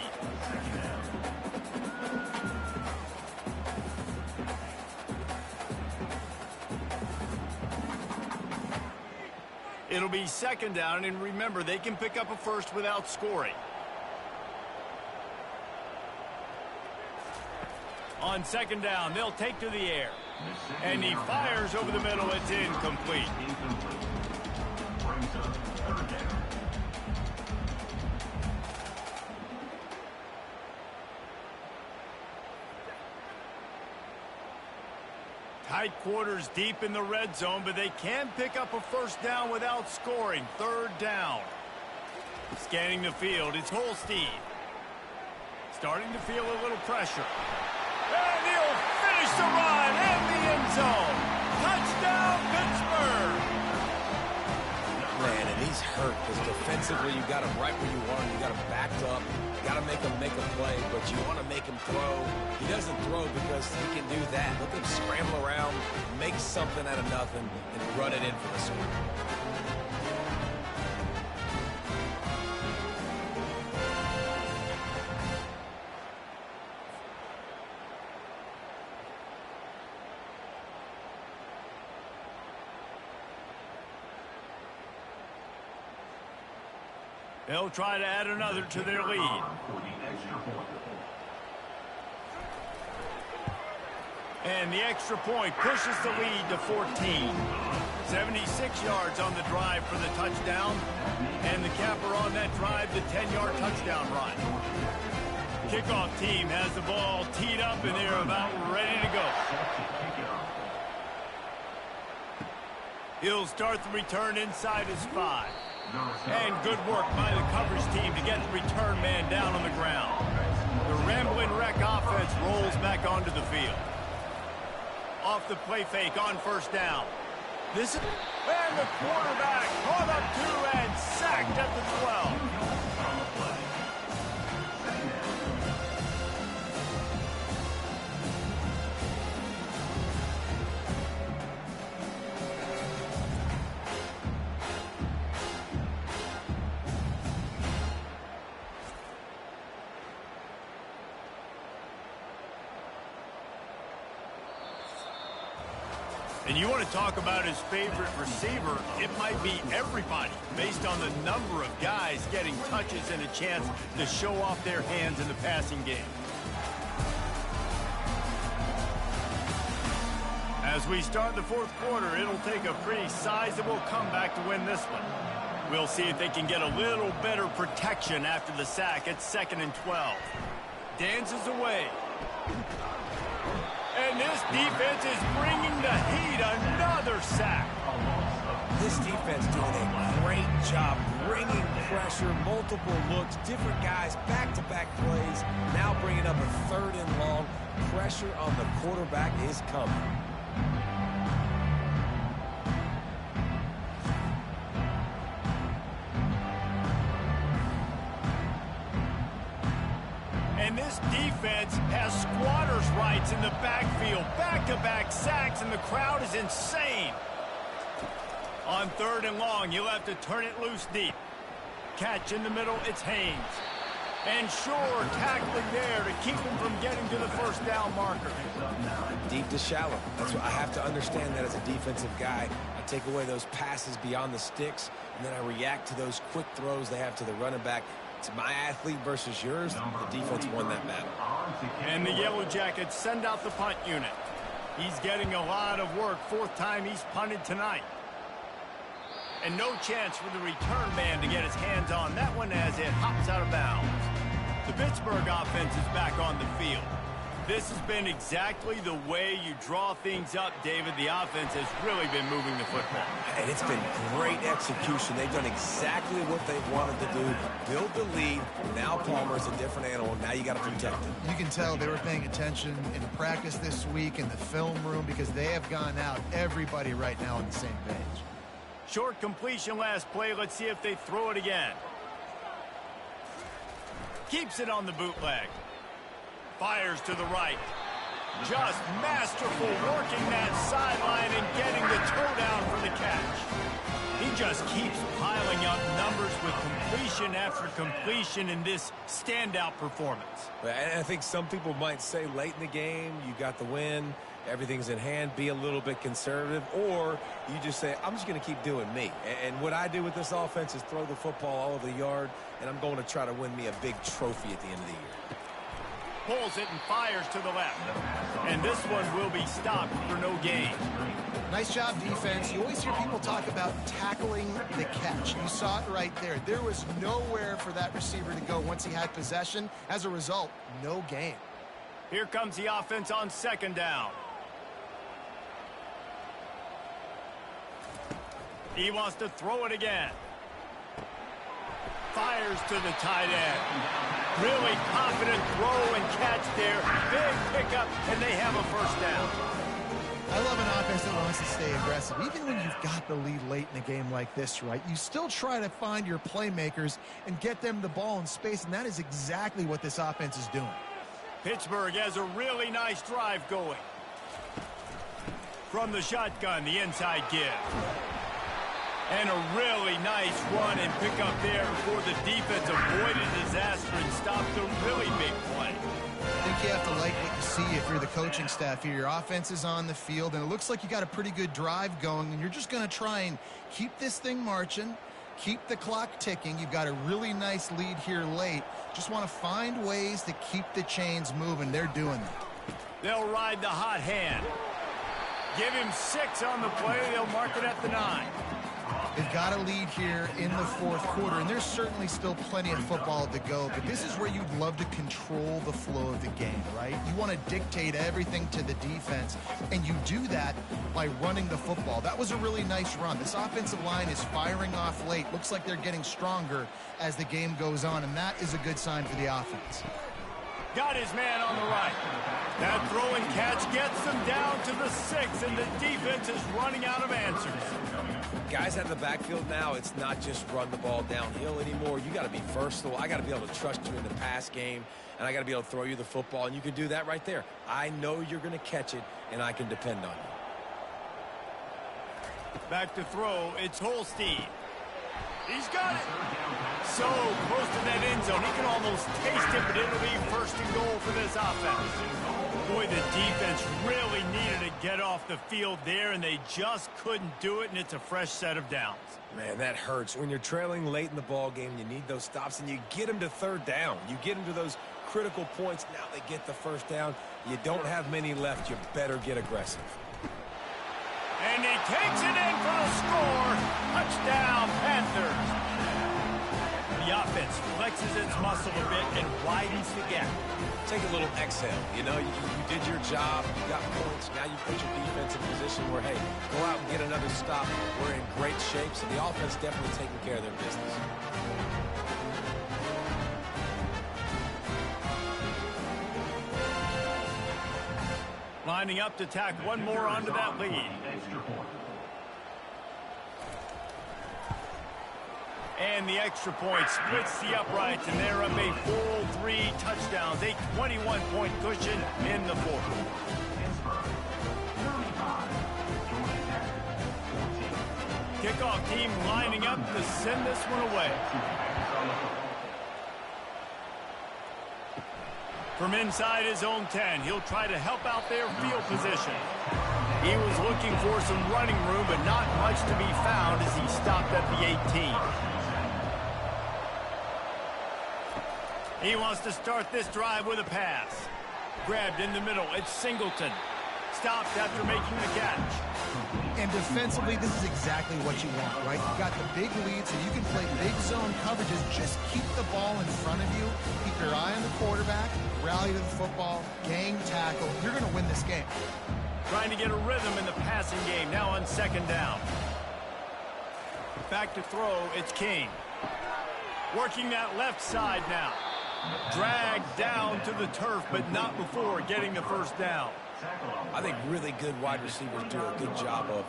It'll be 2nd down, and remember, they can pick up a 1st without scoring. On 2nd down, they'll take to the air. And he fires over the middle. It's incomplete. Tight quarters deep in the red zone, but they can pick up a 1st down without scoring. 3rd down. Scanning the field, it's Holstein. Starting to feel a little pressure. And he'll finish the run in the end zone. Touchdown, Pittsburgh! Man, and he's hurt because defensively you got him right where you want him. You got him backed up. You got to make him make a play, but you want to make him throw. He doesn't throw because he can do that. Look at him scramble around, make something out of nothing, and run it in for the score. They'll try to add another to their lead. And the extra point pushes the lead to 14. 76 yards on the drive for the touchdown. And the capper on that drive, the 10-yard touchdown run. Kickoff team has the ball teed up, and they're about ready to go. He'll start the return inside his 5. And good work by the coverage team to get the return man down on the ground. The Ramblin' Wreck offense rolls back onto the field. Off the play fake on 1st down. This is, and the quarterback caught up 2 and sacked at the 12. And you want to talk about his favorite receiver, it might be everybody, based on the number of guys getting touches and a chance to show off their hands in the passing game. As we start the fourth quarter, it'll take a pretty sizable comeback to win this one. We'll see if they can get a little better protection after the sack at 2nd and 12. Dances away. And this defense is bringing the heat. Another sack. This defense doing a great job bringing pressure, multiple looks, different guys, back-to-back plays. Now bringing up a 3rd and long. Pressure on the quarterback is coming. And this defense has squatters' rights in the backfield. Back-to-back sacks, and the crowd is insane. On 3rd and long, you'll have to turn it loose deep. Catch in the middle, it's Haynes. And Shore tackling there to keep him from getting to the first down marker. Deep to shallow. That's what I have to understand that as a defensive guy. I take away those passes beyond the sticks, and then I react to those quick throws they have to the running back. It's my athlete versus yours. The defense won that battle. And the Yellow Jackets send out the punt unit. He's getting a lot of work. 4th time he's punted tonight. And no chance for the return man to get his hands on that one as it hops out of bounds. The Pittsburgh offense is back on the field. This has been exactly the way you draw things up, David. The offense has really been moving the football. And it's been great execution. They've done exactly what they wanted to do. Build the lead. Now Palmer's a different animal. Now you got to protect him. You can tell they were paying attention in practice this week in the film room because they have gone out, everybody right now on the same page. Short completion last play. Let's see if they throw it again. Keeps it on the bootleg. Fires to the right. Just masterful working that sideline and getting the toe down for the catch. He just keeps piling up numbers with completion after completion in this standout performance. And I think some people might say late in the game, you got the win, everything's in hand, be a little bit conservative, or you just say, I'm just going to keep doing me. And what I do with this offense is throw the football all over the yard, and I'm going to try to win me a big trophy at the end of the year. Pulls it and fires to the left. And this one will be stopped for no gain. Nice job, defense. You always hear people talk about tackling the catch. You saw it right there. There was nowhere for that receiver to go once he had possession. As a result, no gain. Here comes the offense on 2nd down. He wants to throw it again. Fires to the tight end. Really confident throw and catch there. Big pickup, and they have a 1st down. I love an offense that wants to stay aggressive. Even when you've got the lead late in a game like this, right, you still try to find your playmakers and get them the ball in space, and that is exactly what this offense is doing. Pittsburgh has a really nice drive going. From the shotgun, the inside give. And a really nice run and pick up there before the defense avoided disaster and stopped a really big play. I think you have to like what you see if you're the coaching staff here. Your offense is on the field, and it looks like you got a pretty good drive going, and you're just going to try and keep this thing marching, keep the clock ticking. You've got a really nice lead here late. Just want to find ways to keep the chains moving. They're doing that. They'll ride the hot hand. Give him 6 on the play. They'll mark it at the 9. They've got a lead here in the 4th quarter, and there's certainly still plenty of football to go, but this is where you'd love to control the flow of the game, right? You want to dictate everything to the defense, and you do that by running the football. That was a really nice run. This offensive line is firing off late. Looks like they're getting stronger as the game goes on, and that is a good sign for the offense. Got his man on the right. That throw and catch gets them down to the 6, and the defense is running out of answers. Guys out of the backfield now, it's not just run the ball downhill anymore. You got to be versatile. I got to be able to trust you in the pass game, and I got to be able to throw you the football, and you can do that right there. I know you're going to catch it, and I can depend on you. Back to throw, it's Holstein. He's got it. so close to that end zone. He can almost taste it, but it'll be first and goal for this offense. Boy, the defense really needed to get off the field there, and they just couldn't do it, and it's a fresh set of downs. Man, that hurts. When you're trailing late in the ball game, you need those stops, and you get them to third down. You get them to those critical points. Now they get the first down. You don't have many left. You better get aggressive. And he takes it in for the score. Touchdown, Panthers. The offense flexes its muscle a bit and widens the gap. Take a little exhale. You know, you did your job. You got points. Now you put your defense in position where, hey, go out and get another stop. We're in great shape, so the offense definitely taking care of their business. Lining up to tack one more onto that lead. And the extra point splits the uprights, and they're up a full 3 touchdowns, a 21-point cushion in the fourth. Kickoff team lining up to send this one away. From inside his own 10, he'll try to help out their field position. He was looking for some running room, but not much to be found as he stopped at the 18. He wants to start this drive with a pass. Grabbed in the middle, it's Singleton. Stopped after making the catch. And defensively, this is exactly what you want, right? You've got the big lead, so you can play big zone coverages. Just keep the ball in front of you. Keep your eye on the quarterback. Rally to the football. Gang tackle. You're going to win this game. Trying to get a rhythm in the passing game. Now on second down. Back to throw. It's King. Working that left side now. Dragged down to the turf, but not before getting the first down. I think really good wide receivers do a good job of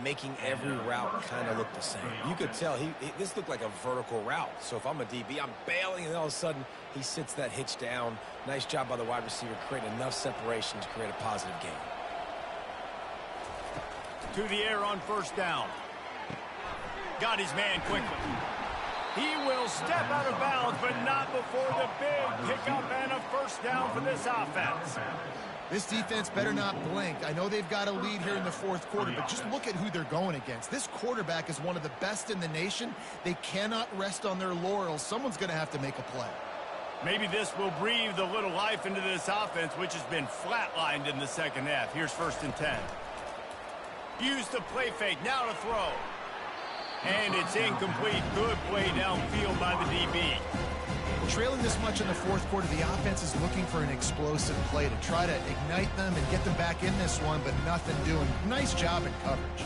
making every route kind of look the same. You could tell this looked like a vertical route. So if I'm a DB, I'm bailing, and all of a sudden he sits that hitch down. Nice job by the wide receiver creating enough separation to create a positive gain. To the air on first down. Got his man quickly. He will step out of bounds, but not before the big pickup and a first down for this offense. This defense better not blink. I know they've got a lead here in the fourth quarter, but just look at who they're going against. This quarterback is one of the best in the nation. They cannot rest on their laurels. Someone's going to have to make a play. Maybe this will breathe a little life into this offense, which has been flatlined in the second half. Here's first and 10. Use the play fake. Now to throw. And it's incomplete. Good play downfield by the DB. Trailing this much in the fourth quarter, the offense is looking for an explosive play to try to ignite them and get them back in this one, but nothing doing. Nice job in coverage.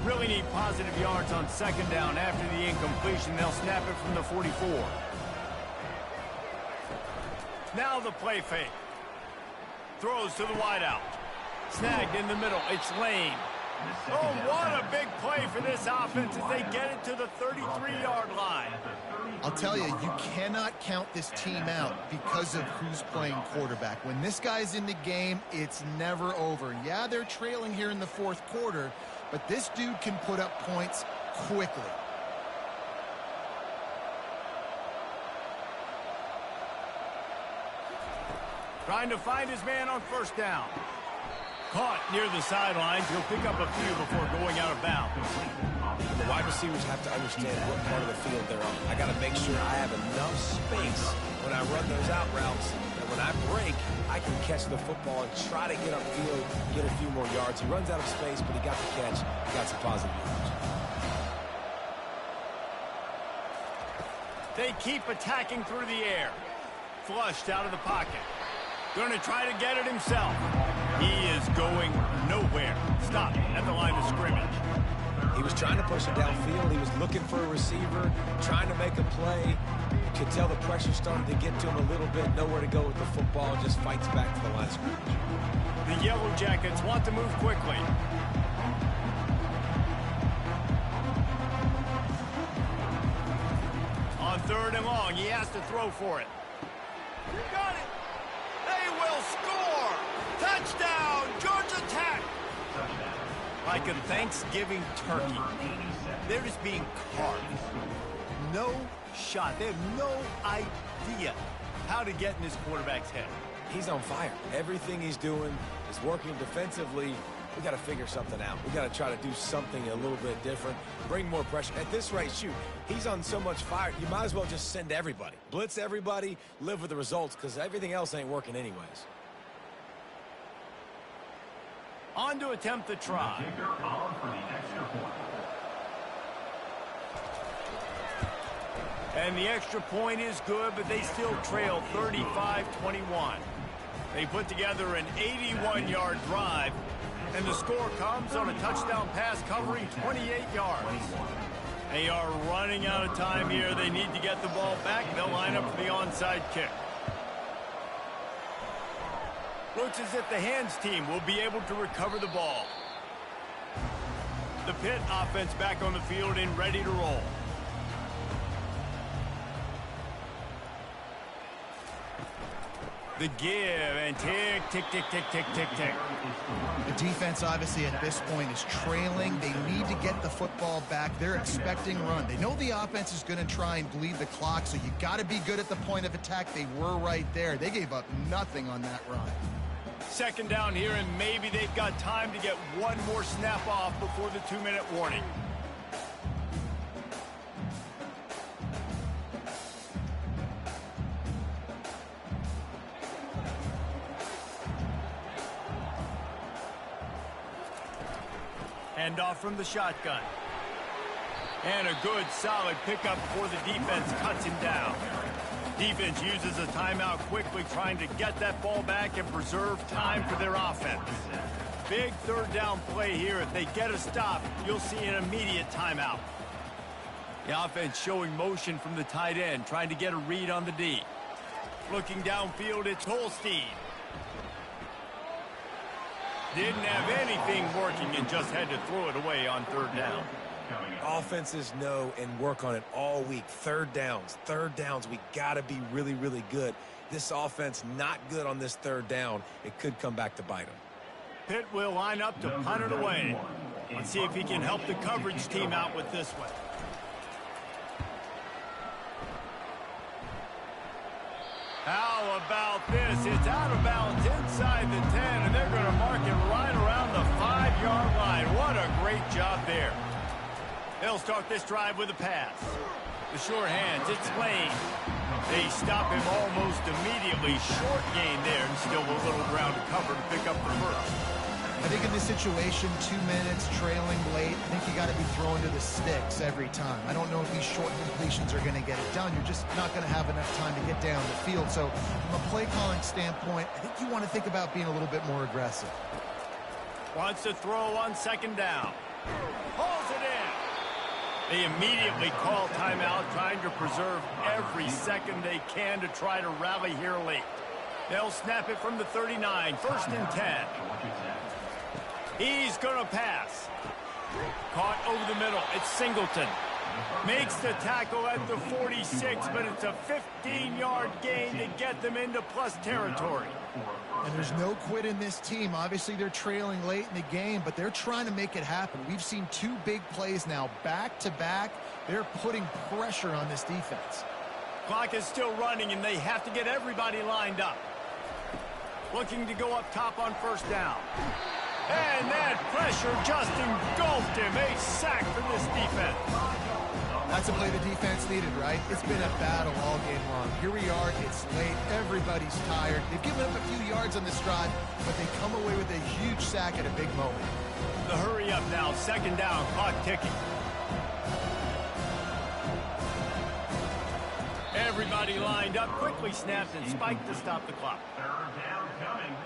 Really need positive yards on second down. After the incompletion, they'll snap it from the 44. Now the play fake. Throws to the wideout. Snagged in the middle. It's Lane. Oh, what a big play for this offense as they get it to the 33-yard line. I'll tell you, you cannot count this team out because of who's playing quarterback. When this guy's in the game, it's never over. Yeah, they're trailing here in the fourth quarter, but this dude can put up points quickly. Trying to find his man on first down. Caught near the sidelines. He'll pick up a few before going out of bounds. The wide receivers have to understand what part of the field they're on. I got to make sure I have enough space when I run those out routes that when I break, I can catch the football and try to get upfield, get a few more yards. He runs out of space, but he got the catch. He got some positive yards. They keep attacking through the air. Flushed out of the pocket. Going to try to get it himself. He is going nowhere. Stop at the line of scrimmage. He was trying to push it downfield. He was looking for a receiver, trying to make a play. You could tell the pressure started to get to him a little bit. Nowhere to go with the football. Just fights back to the line of scrimmage. The Yellow Jackets want to move quickly. On third and long, he has to throw for it. Got it. They will score. Touchdown, Georgia Tech. Like a Thanksgiving turkey. They're just being carved. No shot. They have no idea how to get in this quarterback's head. He's on fire. Everything he's doing is working defensively. We got to figure something out. We got to try to do something a little bit different, bring more pressure. At this rate, shoot, he's on so much fire, you might as well just send everybody. Blitz everybody, live with the results, because everything else ain't working anyways. On to attempt the try. And the extra point is good, but they still trail 35-21. They put together an 81-yard drive, and the score comes on a touchdown pass covering 28 yards. They are running out of time here. They need to get the ball back. They'll line up for the onside kick. Looks as if the hands team will be able to recover the ball. The Pitt offense back on the field and ready to roll. The give and tick, tick, tick, tick, tick, tick, tick. The defense obviously at this point is trailing. They need to get the football back. They're expecting run. They know the offense is going to try and bleed the clock, so you got to be good at the point of attack. They were right there. They gave up nothing on that run. Second down here, and maybe they've got time to get one more snap off before the 2-minute warning. Hand off from the shotgun. And a good, solid pickup before the defense cuts him down. Defense uses a timeout quickly, trying to get that ball back and preserve time for their offense. Big third down play here. If they get a stop, you'll see an immediate timeout. The offense showing motion from the tight end, trying to get a read on the D. Looking downfield, it's Holstein. Didn't have anything working and just had to throw it away on third down. Offenses know and work on it all week. Third downs, we got to be really, really good. This offense not good on this third down. It could come back to bite them. Pitt will line up to punt it away. Let's see if he can help the coverage team out with this one. How about this? It's out of bounds inside the 10, and they're going to mark it right around the 5-yard line. What a great job there. They'll start this drive with a pass. The short hands, it's Lane. They stop him almost immediately. Short gain there, and still a little ground to cover to pick up the first. I think in this situation, 2 minutes, trailing late, I think you got to be throwing to the sticks every time. I don't know if these short completions are going to get it done. You're just not going to have enough time to get down the field. So from a play calling standpoint, I think you want to think about being a little bit more aggressive. Wants to throw on second down. Pulls it in. They immediately call timeout, trying to preserve every second they can to try to rally here late. They'll snap it from the 39, 1st and 10. He's going to pass. Caught over the middle. It's Singleton. Makes the tackle at the 46, but it's a 15-yard gain to get them into plus territory. And there's no quit in this team. Obviously, they're trailing late in the game, but they're trying to make it happen. We've seen 2 big plays now, back-to-back. They're putting pressure on this defense. Clock is still running, and they have to get everybody lined up. Looking to go up top on first down. And that pressure just engulfed him. A sack for this defense. That's a play the defense needed, right? It's been a battle all game long. Here we are. It's late. Everybody's tired. They've given up a few yards on this drive, but they come away with a huge sack at a big moment. The hurry up now. Second down. Clock ticking. Everybody lined up. Quickly snapped and spiked to stop the clock. Third down coming.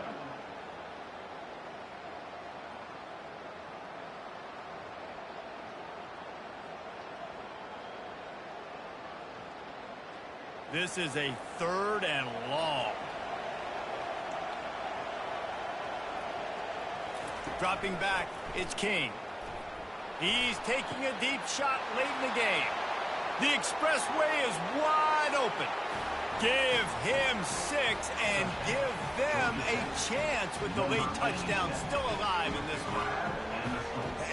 This is a 3rd and long. Dropping back, it's King. He's taking a deep shot late in the game. The expressway is wide open. Give him 6 and give them a chance with the late touchdown still alive in this one.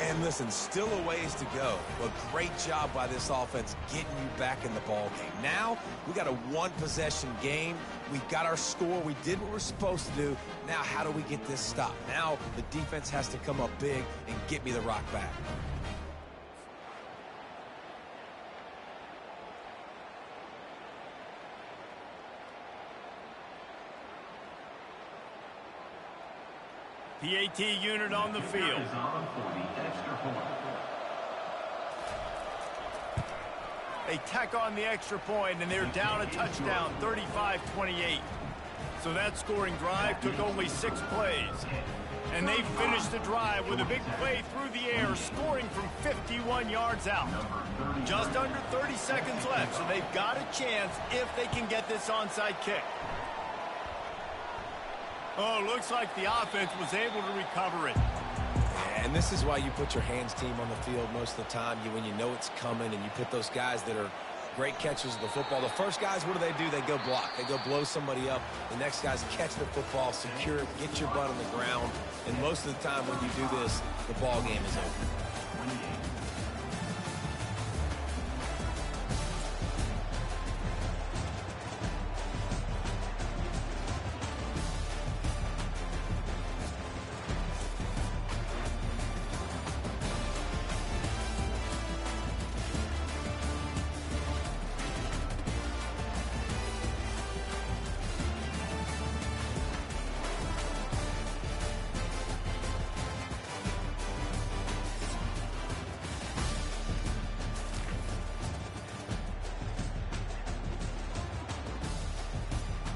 And listen, still a ways to go, but great job by this offense getting you back in the ball game. Now, we got a one-possession game. We got our score. We did what we're supposed to do. Now, how do we get this stopped? Now, the defense has to come up big and get me the rock back. PAT unit on the field. They tack on the extra point, and they're down a touchdown, 35-28. So that scoring drive took only 6 plays. And they finished the drive with a big play through the air, scoring from 51 yards out. Just under 30 seconds left, so they've got a chance if they can get this onside kick. Oh, looks like the offense was able to recover it. And this is why you put your hands team on the field most of the time, when you know it's coming, and you put those guys that are great catchers of the football. The first guys, what do? They go block. They go blow somebody up. The next guys catch the football, secure it, get your butt on the ground. And most of the time when you do this, the ball game is over.